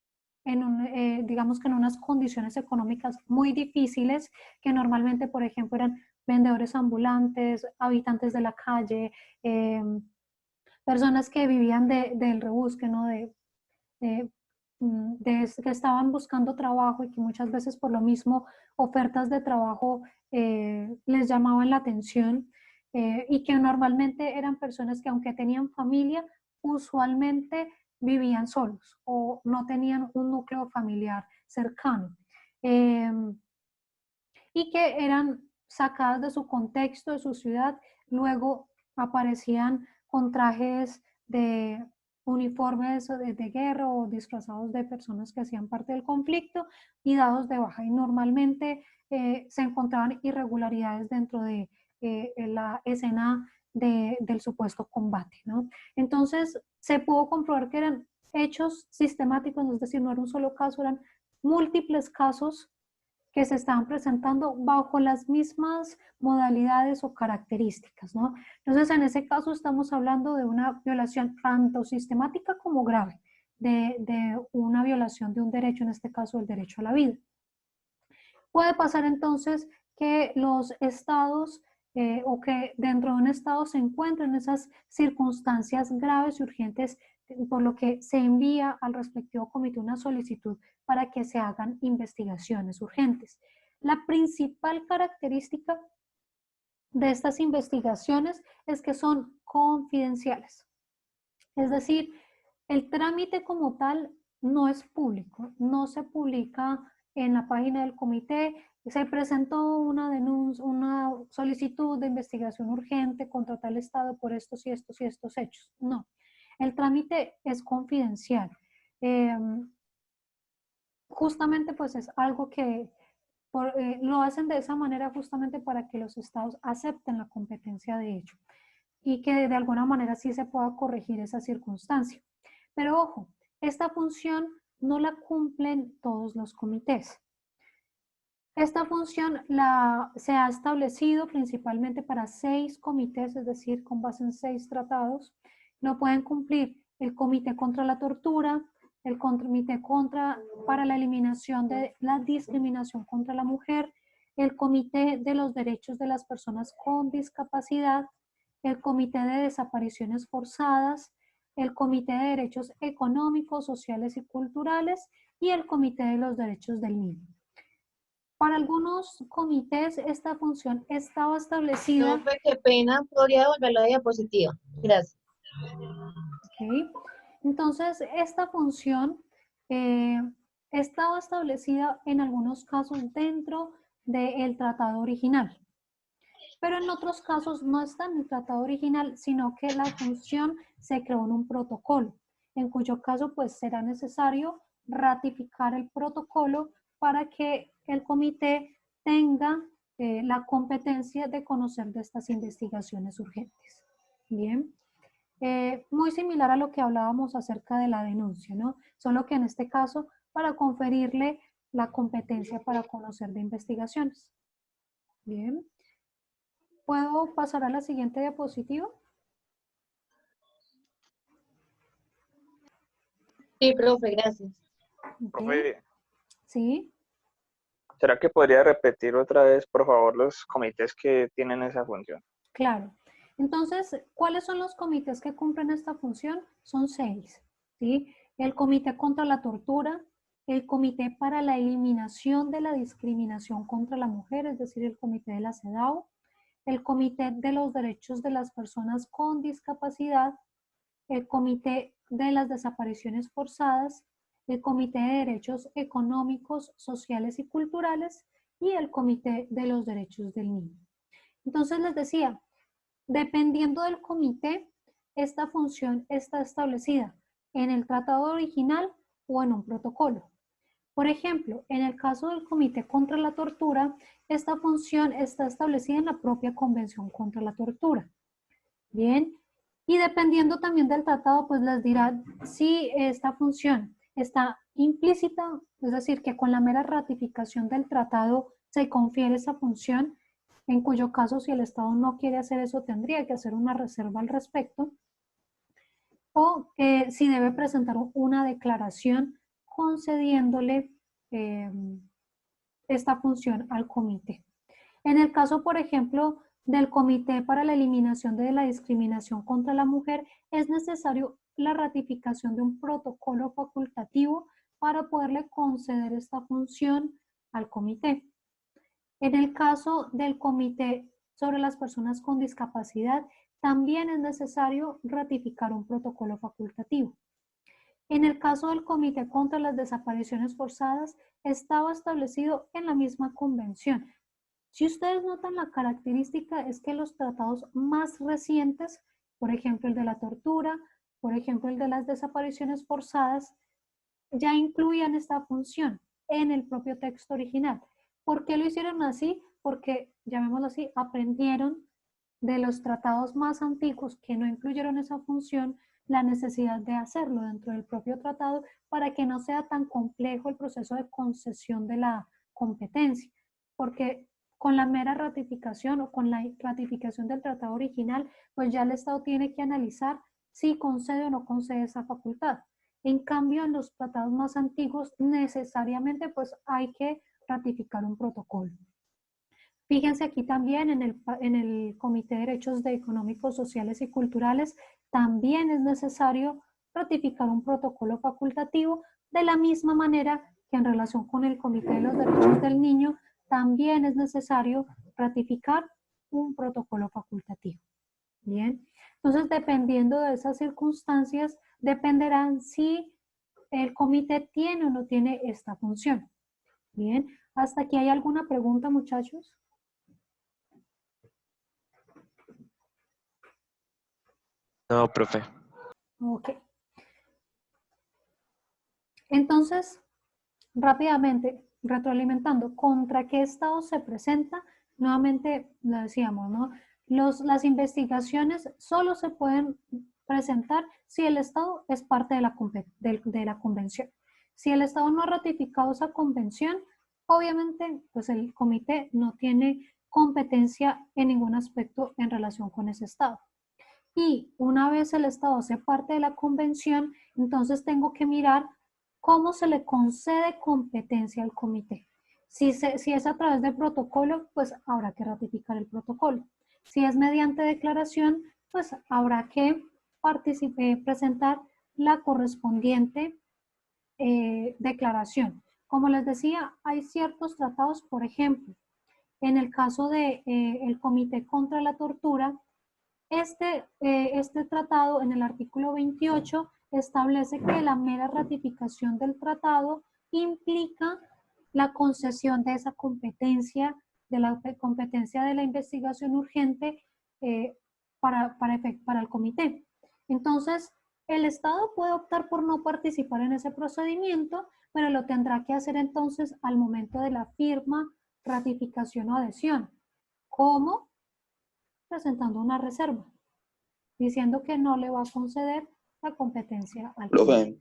digamos que en unas condiciones económicas muy difíciles, que normalmente, por ejemplo, eran vendedores ambulantes, habitantes de la calle, personas que vivían del rebusque, ¿no? Que estaban buscando trabajo y que muchas veces por lo mismo ofertas de trabajo les llamaban la atención, y que normalmente eran personas que aunque tenían familia, usualmente vivían solos o no tenían un núcleo familiar cercano, y que eran sacadas de su contexto, de su ciudad, luego aparecían con trajes de uniformes de guerra o disfrazados de personas que hacían parte del conflicto y dados de baja. Y normalmente se encontraban irregularidades dentro de la escena del supuesto combate, ¿no? Entonces se pudo comprobar que eran hechos sistemáticos, es decir, no era un solo caso, eran múltiples casos que se estaban presentando bajo las mismas modalidades o características, ¿no? Entonces, en ese caso estamos hablando de una violación tanto sistemática como grave, de una violación de un derecho, en este caso el derecho a la vida. Puede pasar entonces que los estados o que dentro de un estado se encuentren esas circunstancias graves y urgentes, por lo que se envía al respectivo comité una solicitud para que se hagan investigaciones urgentes. La principal característica de estas investigaciones es que son confidenciales. Es decir, el trámite como tal no es público, no se publica en la página del comité. Se presentó una denuncia, una solicitud de investigación urgente contra tal estado por estos y estos y estos hechos. No, el trámite es confidencial. Justamente pues es algo que lo hacen de esa manera justamente para que los estados acepten la competencia de hecho y que de alguna manera sí se pueda corregir esa circunstancia. Pero ojo, esta función no la cumplen todos los comités. Esta función se ha establecido principalmente para 6 comités, es decir, con base en 6 tratados. Lo pueden cumplir el Comité contra la Tortura, el Comité para la Eliminación de la Discriminación contra la Mujer, el Comité de los Derechos de las Personas con Discapacidad, el Comité de Desapariciones Forzadas, el Comité de Derechos Económicos, Sociales y Culturales y el Comité de los Derechos del Niño. Para algunos comités esta función estaba establecida. Profe, qué pena, podría devolver la diapositiva. Gracias. Okay. Entonces, esta función estaba establecida en algunos casos dentro del tratado original, pero en otros casos no está en el tratado original, sino que la función se creó en un protocolo, en cuyo caso pues será necesario ratificar el protocolo para que el comité tenga la competencia de conocer de estas investigaciones urgentes. Bien. Muy similar a lo que hablábamos acerca de la denuncia, ¿no? Solo que en este caso para conferirle la competencia para conocer de investigaciones. Bien. ¿Puedo pasar a la siguiente diapositiva? Sí, profe, gracias. Okay. Profe, Sí. ¿será que podría repetir otra vez, por favor, los comités que tienen esa función? Claro. Entonces, ¿cuáles son los comités que cumplen esta función? Son 6, ¿sí? El Comité contra la Tortura, el Comité para la Eliminación de la Discriminación contra la Mujer, es decir, el Comité de la CEDAW, el Comité de los Derechos de las Personas con Discapacidad, el Comité de las Desapariciones Forzadas, el Comité de Derechos Económicos, Sociales y Culturales y el Comité de los Derechos del Niño. Entonces les decía, dependiendo del comité, esta función está establecida en el tratado original o en un protocolo. Por ejemplo, en el caso del Comité contra la Tortura, esta función está establecida en la propia Convención contra la Tortura. Bien, y dependiendo también del tratado, pues les dirá si esta función está implícita, es decir, que con la mera ratificación del tratado se confiere esa función, en cuyo caso si el Estado no quiere hacer eso tendría que hacer una reserva al respecto, o si debe presentar una declaración concediéndole esta función al comité. En el caso, por ejemplo, del Comité para la Eliminación de la Discriminación contra la Mujer, es necesario la ratificación de un protocolo facultativo para poderle conceder esta función al comité. En el caso del Comité sobre las Personas con Discapacidad, también es necesario ratificar un protocolo facultativo. En el caso del Comité contra las Desapariciones Forzadas, estaba establecido en la misma convención. Si ustedes notan, la característica es que los tratados más recientes, por ejemplo el de la tortura, por ejemplo el de las desapariciones forzadas, ya incluían esta función en el propio texto original. ¿Por qué lo hicieron así? Porque, llamémoslo así, aprendieron de los tratados más antiguos que no incluyeron esa función, la necesidad de hacerlo dentro del propio tratado para que no sea tan complejo el proceso de concesión de la competencia. Porque con la mera ratificación o con la ratificación del tratado original, pues ya el Estado tiene que analizar si concede o no concede esa facultad. En cambio, en los tratados más antiguos, necesariamente pues hay que ratificar un protocolo. Fíjense aquí también en el Comité de Derechos Económicos, Sociales y Culturales, también es necesario ratificar un protocolo facultativo, de la misma manera que en relación con el Comité de los Derechos del Niño, también es necesario ratificar un protocolo facultativo. Bien, entonces dependiendo de esas circunstancias, dependerán si el comité tiene o no tiene esta función. Bien, ¿hasta aquí hay alguna pregunta, muchachos? No, profe. Ok. Entonces, rápidamente, retroalimentando, ¿contra qué estado se presenta? Nuevamente lo decíamos, ¿no? Las investigaciones solo se pueden presentar si el Estado es parte de la convención. Si el Estado no ha ratificado esa convención, obviamente, pues el comité no tiene competencia en ningún aspecto en relación con ese Estado. Y una vez el Estado hace parte de la convención, entonces tengo que mirar cómo se le concede competencia al comité. Si es a través del protocolo, pues habrá que ratificar el protocolo. Si es mediante declaración, pues habrá que presentar la correspondiente declaración. Como les decía, hay ciertos tratados, por ejemplo, en el caso del Comité contra la Tortura, este tratado en el artículo 28 establece que la mera ratificación del tratado implica la concesión de esa competencia, de la investigación urgente para el comité. Entonces, el Estado puede optar por no participar en ese procedimiento, pero lo tendrá que hacer entonces al momento de la firma, ratificación o adhesión. ¿Cómo? Presentando una reserva, diciendo que no le va a conceder la competencia al Profe,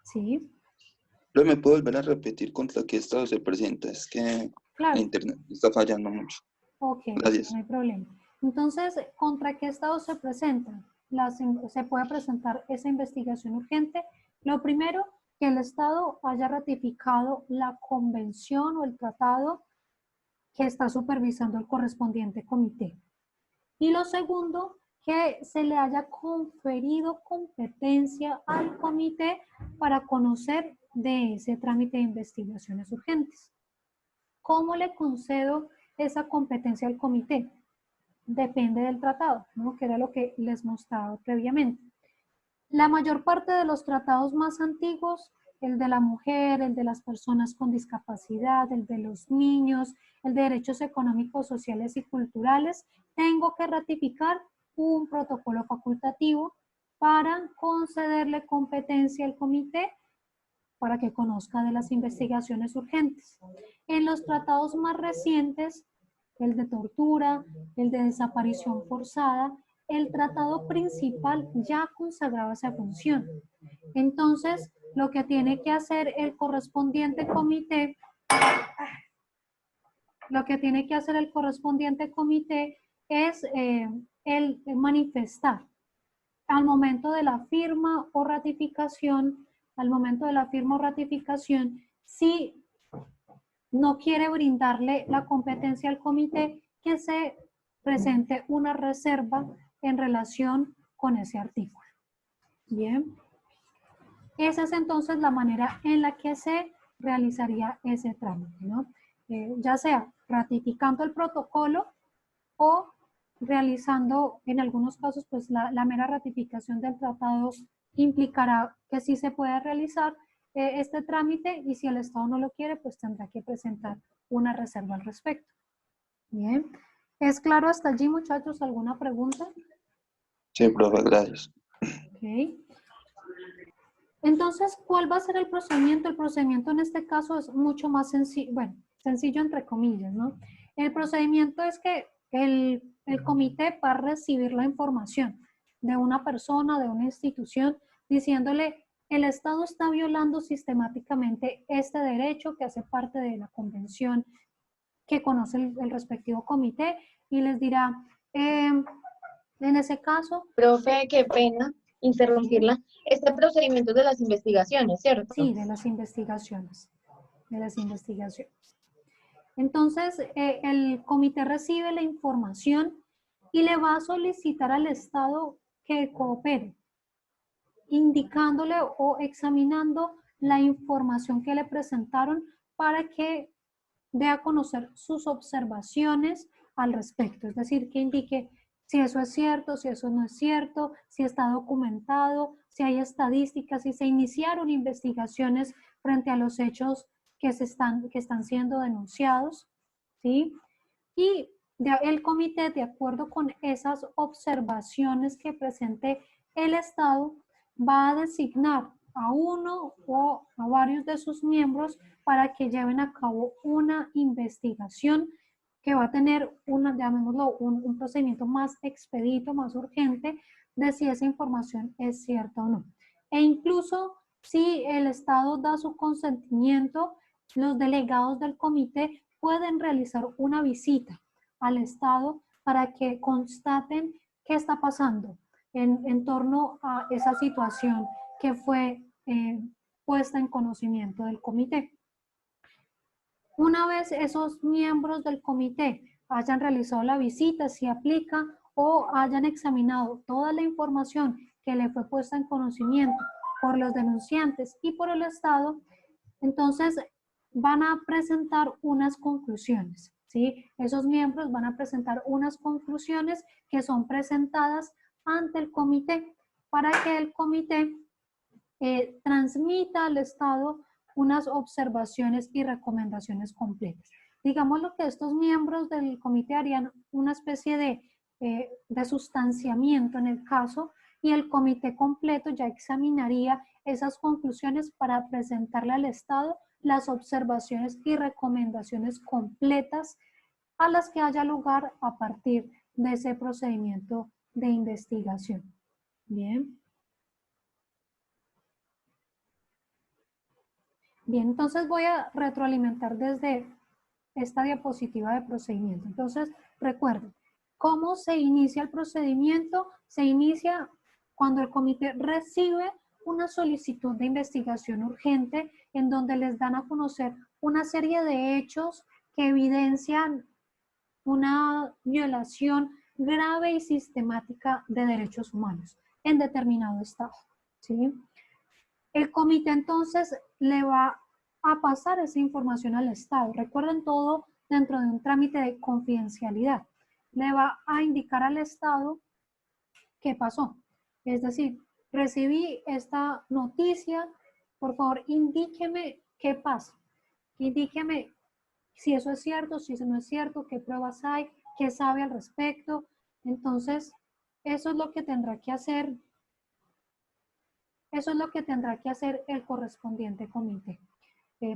Sí, ¿lo me puedo volver a repetir contra qué estado se presenta? Es que claro. la internet está fallando mucho. Ok, Gracias. no hay problema. Entonces, ¿contra qué estado se presenta? Se puede presentar esa investigación urgente. Lo primero, que el Estado haya ratificado la convención o el tratado que está supervisando el correspondiente comité. Y lo segundo, que se le haya conferido competencia al comité para conocer de ese trámite de investigaciones urgentes. ¿Cómo le concedo esa competencia al comité? Depende del tratado, ¿no? Que era lo que les mostraba previamente. La mayor parte de los tratados más antiguos, el de la mujer, el de las personas con discapacidad, el de los niños, el de derechos económicos, sociales y culturales, tengo que ratificar un protocolo facultativo para concederle competencia al comité para que conozca de las investigaciones urgentes. En los tratados más recientes, el de tortura, el de desaparición forzada, el tratado principal ya consagraba esa función. Entonces, lo que tiene que hacer el correspondiente comité, es el manifestar al momento de la firma o ratificación al momento de la firma o ratificación, si no quiere brindarle la competencia al comité, que se presente una reserva en relación con ese artículo. Bien. Esa es entonces la manera en la que se realizaría ese trámite, ¿no? Ya sea ratificando el protocolo o realizando, en algunos casos, pues la mera ratificación del tratado implicará que sí se puede realizar este trámite, y si el Estado no lo quiere, pues tendrá que presentar una reserva al respecto. Bien. ¿Es claro hasta allí, muchachos? ¿Alguna pregunta? Sí, profe, gracias. Ok. Entonces, ¿cuál va a ser el procedimiento? El procedimiento en este caso es mucho más sencillo, bueno, sencillo entre comillas, ¿no? El procedimiento es que el comité va a recibir la información de una persona, de una institución, diciéndole: el Estado está violando sistemáticamente este derecho que hace parte de la convención que conoce el respectivo comité, y les dirá, en ese caso... Profe, qué pena interrumpirla. Este procedimiento es de las investigaciones, ¿cierto? Sí, de las investigaciones. De las investigaciones. Entonces, el comité recibe la información y le va a solicitar al Estado que coopere, indicándole o examinando la información que le presentaron para que dé a conocer sus observaciones al respecto. Es decir, que indique si eso es cierto, si eso no es cierto, si está documentado, si hay estadísticas, si se iniciaron investigaciones frente a los hechos que están siendo denunciados, ¿sí? Y el comité, de acuerdo con esas observaciones que presente el Estado, va a designar a uno o a varios de sus miembros para que lleven a cabo una investigación que va a tener llamémoslo, un procedimiento más expedito, más urgente, de si esa información es cierta o no. E incluso si el Estado da su consentimiento, los delegados del comité pueden realizar una visita al Estado para que constaten qué está pasando en torno a esa situación que fue puesta en conocimiento del comité. Una vez esos miembros del comité hayan realizado la visita, si aplica, o hayan examinado toda la información que le fue puesta en conocimiento por los denunciantes y por el Estado, entonces van a presentar unas conclusiones, ¿sí? Esos miembros van a presentar unas conclusiones que son presentadas ante el comité para que el comité transmita al Estado unas observaciones y recomendaciones completas. Digamos lo que estos miembros del comité harían una especie de sustanciamiento en el caso, y el comité completo ya examinaría esas conclusiones para presentarle al Estado las observaciones y recomendaciones completas a las que haya lugar a partir de ese procedimiento de investigación. Bien. Bien, entonces voy a retroalimentar desde esta diapositiva de procedimiento. Entonces, recuerden, ¿cómo se inicia el procedimiento? Se inicia cuando el comité recibe una solicitud de investigación urgente en donde les dan a conocer una serie de hechos que evidencian una violación grave y sistemática de derechos humanos en determinado estado, ¿sí? El comité entonces le va a pasar esa información al Estado. Recuerden, todo dentro de un trámite de confidencialidad. Le va a indicar al Estado qué pasó. Es decir, recibí esta noticia, por favor indíqueme qué pasa. Indíqueme si eso es cierto, si eso no es cierto, qué pruebas hay, qué sabe al respecto. Entonces, eso es lo que tendrá que hacer. Eso es lo que tendrá que hacer el correspondiente comité.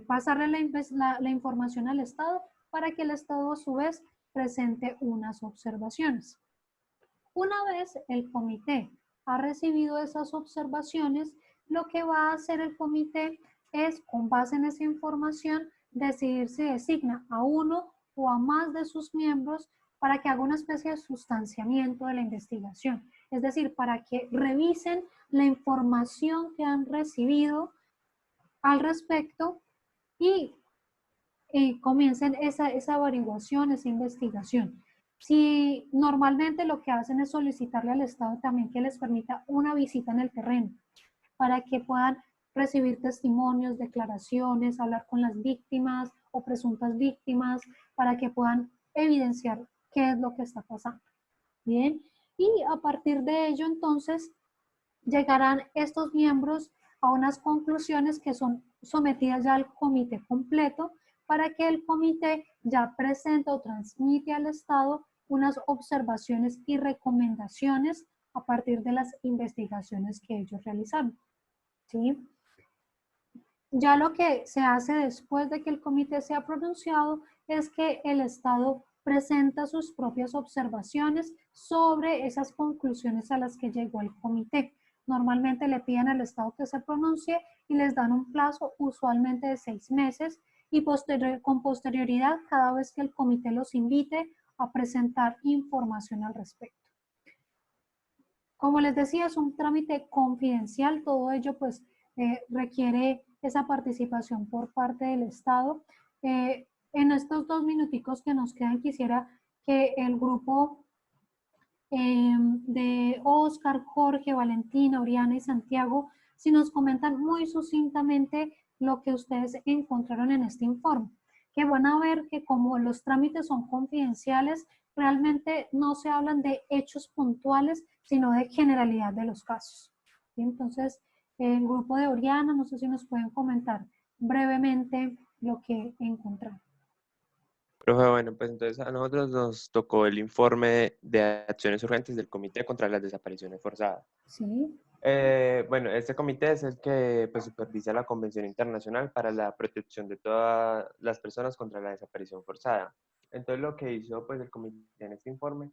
Pasarle la información al Estado para que el Estado a su vez presente unas observaciones. Una vez el comité ha recibido esas observaciones, lo que va a hacer el comité es, con base en esa información, decidir si designa a uno o a más de sus miembros para que haga una especie de sustanciamiento de la investigación. Es decir, para que revisen la información que han recibido al respecto y comiencen esa averiguación, esa investigación. Si normalmente lo que hacen es solicitarle al Estado también que les permita una visita en el terreno para que puedan recibir testimonios, declaraciones, hablar con las víctimas o presuntas víctimas, para que puedan evidenciar qué es lo que está pasando. Bien, y a partir de ello entonces llegarán estos miembros a unas conclusiones que son sometidas ya al comité completo para que el comité ya presente o transmite al Estado unas observaciones y recomendaciones a partir de las investigaciones que ellos realizaron. ¿Sí? Ya lo que se hace después de que el comité se ha pronunciado es que el Estado presenta sus propias observaciones sobre esas conclusiones a las que llegó el comité. Normalmente le piden al Estado que se pronuncie y les dan un plazo usualmente de 6 meses y con posterioridad cada vez que el comité los invite a presentar información al respecto. Como les decía, es un trámite confidencial, todo ello pues requiere esa participación por parte del Estado. En estos 2 minuticos que nos quedan, quisiera que el grupo de Oscar, Jorge, Valentina, Oriana y Santiago, si nos comentan muy sucintamente lo que ustedes encontraron en este informe, que van a ver que como los trámites son confidenciales, realmente no se hablan de hechos puntuales, sino de generalidad de los casos. ¿Sí? Entonces, el grupo de Oriana, no sé si nos pueden comentar brevemente lo que encontraron. Profe, bueno, pues entonces a nosotros nos tocó el informe de acciones urgentes del Comité contra las Desapariciones Forzadas. Sí. Bueno, este comité es el que pues, supervisa la Convención Internacional para la Protección de todas las personas contra la desaparición forzada. Entonces lo que hizo pues, el comité en este informe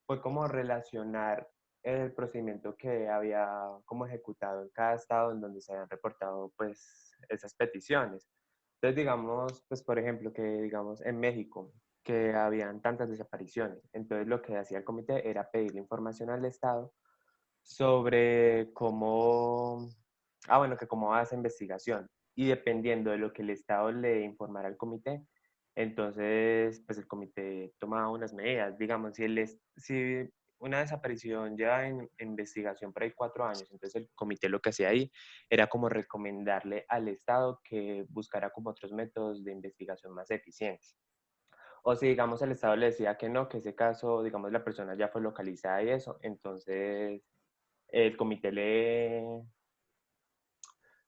fue como relacionar el procedimiento que había como ejecutado en cada estado en donde se habían reportado pues esas peticiones. Entonces digamos, pues por ejemplo, que digamos en México, que habían tantas desapariciones. Entonces lo que hacía el comité era pedir información al estado sobre cómo, bueno, que cómo va esa investigación. Y dependiendo de lo que el Estado le informara al comité, entonces, pues el comité tomaba unas medidas. Digamos, si una desaparición lleva en investigación por ahí 4 años, entonces el comité lo que hacía ahí era como recomendarle al Estado que buscara como otros métodos de investigación más eficientes. O si, digamos, el Estado le decía que no, que ese caso, digamos, la persona ya fue localizada y eso, entonces el comité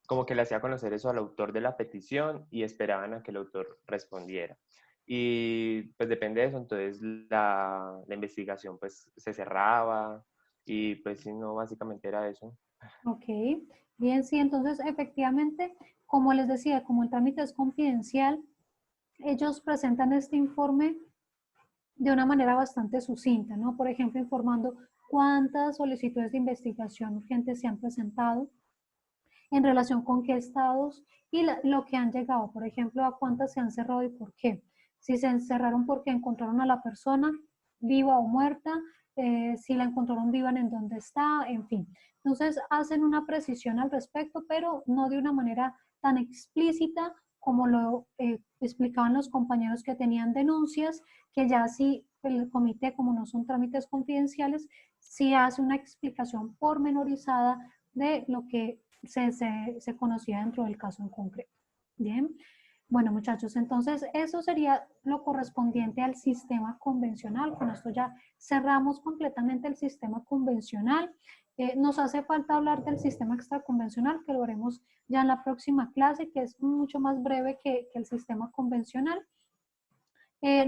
como que le hacía conocer eso al autor de la petición y esperaban a que el autor respondiera. Y pues depende de eso, entonces la investigación pues se cerraba y pues si no, básicamente era eso. Ok, bien, sí, entonces efectivamente, como les decía, como el trámite es confidencial, ellos presentan este informe de una manera bastante sucinta, ¿no? Por ejemplo, informando cuántas solicitudes de investigación urgente se han presentado, en relación con qué estados y lo que han llegado, por ejemplo, a cuántas se han cerrado y por qué. Si se encerraron porque encontraron a la persona viva o muerta, si la encontraron viva en dónde está, en fin. Entonces hacen una precisión al respecto, pero no de una manera tan explícita como lo explicaban los compañeros que tenían denuncias, que ya sí el comité, como no son trámites confidenciales, sí hace una explicación pormenorizada de lo que se conocía dentro del caso en concreto. Bien, bueno muchachos, entonces eso sería lo correspondiente al sistema convencional. Con esto ya cerramos completamente el sistema convencional. Nos hace falta hablar del sistema extraconvencional, que lo haremos ya en la próxima clase, que es mucho más breve que el sistema convencional.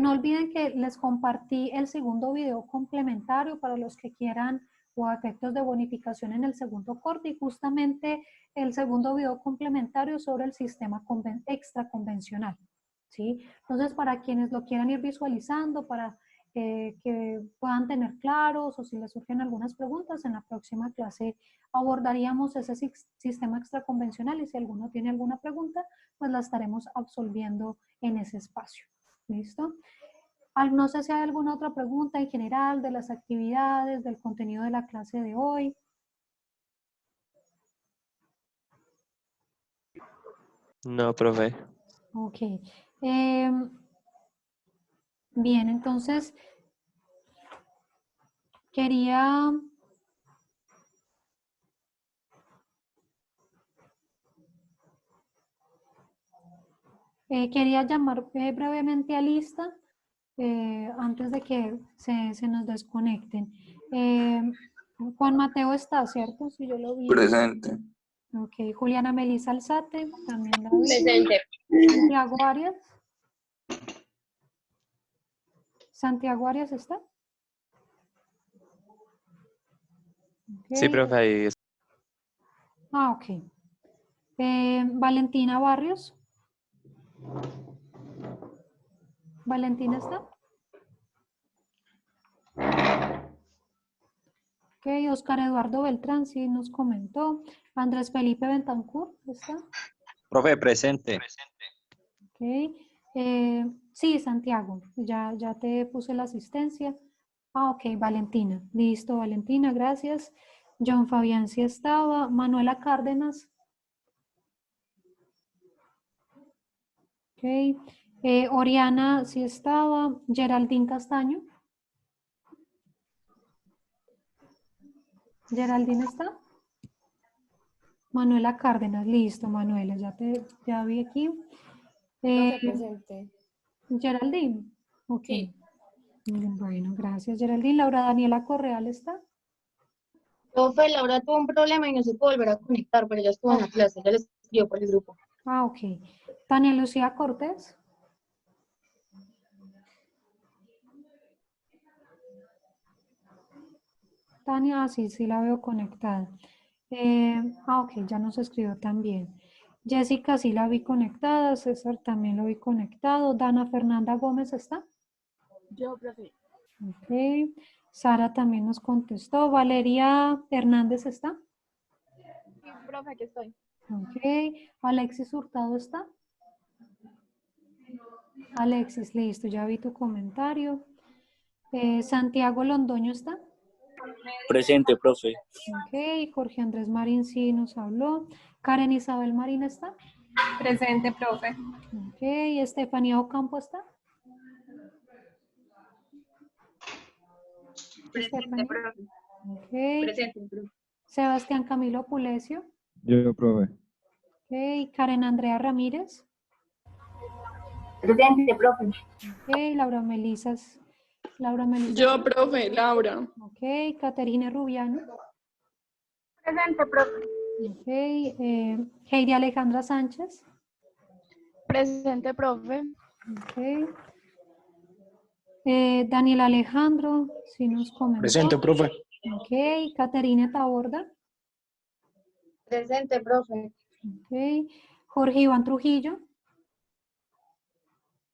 No olviden que les compartí el segundo video complementario para los que quieran o a efectos de bonificación en el segundo corte, y justamente el segundo video complementario sobre el sistema extraconvencional, ¿sí? Entonces, para quienes lo quieran ir visualizando, para que puedan tener claros o si les surgen algunas preguntas, en la próxima clase abordaríamos ese sistema extraconvencional y si alguno tiene alguna pregunta, pues la estaremos absolviendo en ese espacio. ¿Listo? No sé si hay alguna otra pregunta en general de las actividades, del contenido de la clase de hoy. No, profe. Ok. Bien, entonces quería... quería llamar brevemente a Lista antes de que se nos desconecten. Juan Mateo está, ¿cierto? Si yo lo vi. Presente. Ok, Juliana Melisa Alzate, también la vi. Presente. Santiago Arias. ¿Santiago Arias está? Sí, Ok. profe, ahí es. Ah, ok. Valentina Barrios. ¿Valentina está? Ok, Oscar Eduardo Beltrán sí nos comentó. Andrés Felipe Bentancur, ¿está? Profe, presente. Ok. Sí, Santiago, ya te puse la asistencia. Ah, ok, Valentina. Listo, Valentina, gracias. John Fabián sí estaba. Manuela Cárdenas. Ok. Oriana sí estaba. Geraldine Castaño. ¿Geraldine está? Manuela Cárdenas, listo, Manuela, ya vi aquí. Profe, presente. Geraldine, ok. Sí. Bueno, gracias, Geraldine. Laura Daniela Correal está. Profe, Laura tuvo un problema y no se pudo volver a conectar, pero ya estuvo en la clase, ya le escribió por el grupo. Ah, ok. Tania Lucía Cortés. Tania, sí la veo conectada. Ok, ya nos escribió también. Jessica sí la vi conectada, César también lo vi conectado. Dana Fernanda Gómez está. Yo, profe. Ok. Sara también nos contestó. Valeria Hernández está. Sí, profe, aquí estoy. Ok. Alexis Hurtado está. Alexis, listo, ya vi tu comentario. Santiago Londoño está. Presente, profe. Ok. Jorge Andrés Marín sí nos habló. Karen Isabel Marín está. Presente, profe. Ok. Estefanía Ocampo está. Presente, profe. Ok. Presente, profe. Sebastián Camilo Pulecio. Yo, profe. Ok. Karen Andrea Ramírez. Presente, profe. Ok. Laura Melisa. Yo, profe, Laura. Ok. Caterina Rubiano. Presente, profe. Ok. Heidi Alejandra Sánchez. Presente, profe. Ok. Daniel Alejandro, si nos comentó. Presente, profe. Ok. Caterina Taborda. Presente, profe. Ok. Jorge Iván Trujillo.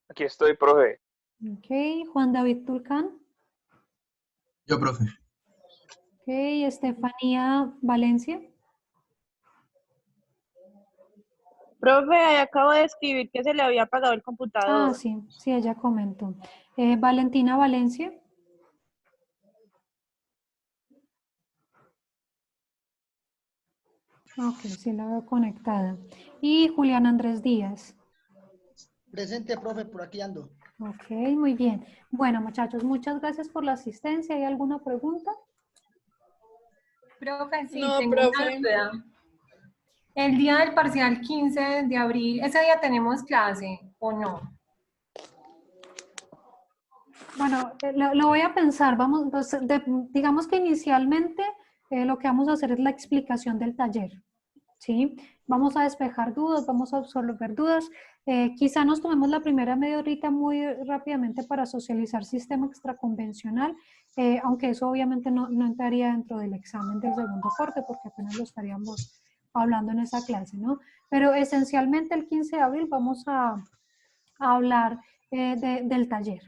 Aquí estoy, profe. Ok. Juan David Tulcán. Yo, profe. Ok. Estefanía Valencia. Profe, ahí acabo de escribir que se le había apagado el computador. Ah, sí, ella comentó. Valentina Valencia. Ok, sí la veo conectada. Y Julián Andrés Díaz. Presente, profe, por aquí ando. Ok, muy bien. Bueno, muchachos, muchas gracias por la asistencia. ¿Hay alguna pregunta? Profe, sí, No, tengo profe. una duda. El día del parcial 15 de abril, ¿ese día tenemos clase o no? Bueno, lo voy a pensar. Vamos, pues, digamos que inicialmente lo que vamos a hacer es la explicación del taller. ¿Sí? Vamos a despejar dudas, vamos a absorber dudas. Quizá nos tomemos la primera media horita muy rápidamente para socializar sistema extraconvencional, aunque eso obviamente no entraría dentro del examen del segundo corte porque apenas lo estaríamos hablando en esa clase, ¿no? Pero esencialmente el 15 de abril vamos a hablar del taller.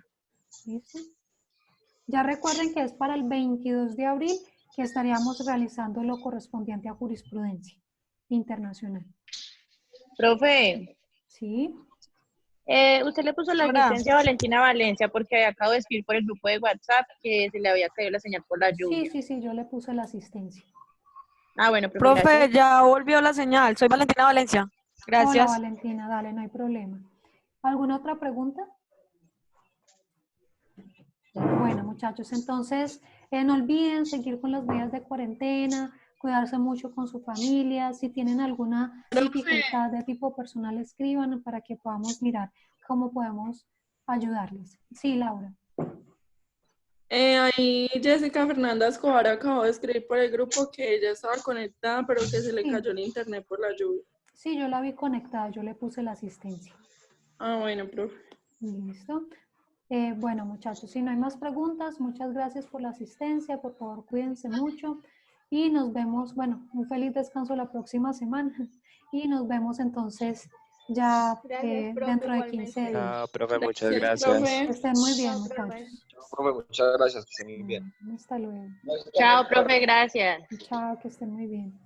¿Listo? Ya recuerden que es para el 22 de abril que estaríamos realizando lo correspondiente a jurisprudencia internacional. Profe. Sí. Usted le puso la asistencia a Valentina Valencia porque acabo de escribir por el grupo de WhatsApp que se le había caído la señal por la lluvia. Sí, yo le puse la asistencia. Ah, bueno, profe, ya volvió la señal. Soy Valentina Valencia. Hola Valentina, dale, no hay problema. ¿Alguna otra pregunta? Bueno, muchachos, entonces no olviden seguir con las medidas de cuarentena, cuidarse mucho con su familia. Si tienen alguna dificultad de tipo personal, escriban para que podamos mirar cómo podemos ayudarles. Sí, Laura. Ahí Jessica Fernanda Escobar acabó de escribir por el grupo que ella estaba conectada, pero que se le cayó el internet por la lluvia. Sí, yo la vi conectada, yo le puse la asistencia. Ah, bueno, profe. Listo. Bueno, muchachos, si no hay más preguntas, muchas gracias por la asistencia, por favor, cuídense mucho y nos vemos, bueno, un feliz descanso la próxima semana y nos vemos entonces ya dentro de 15 días. Chao, profe, muchas gracias. Que estén muy bien, muchachos. Profe, muchas gracias, que estén muy bien. Hasta luego. Chao, profe, gracias. Chao, que estén muy bien.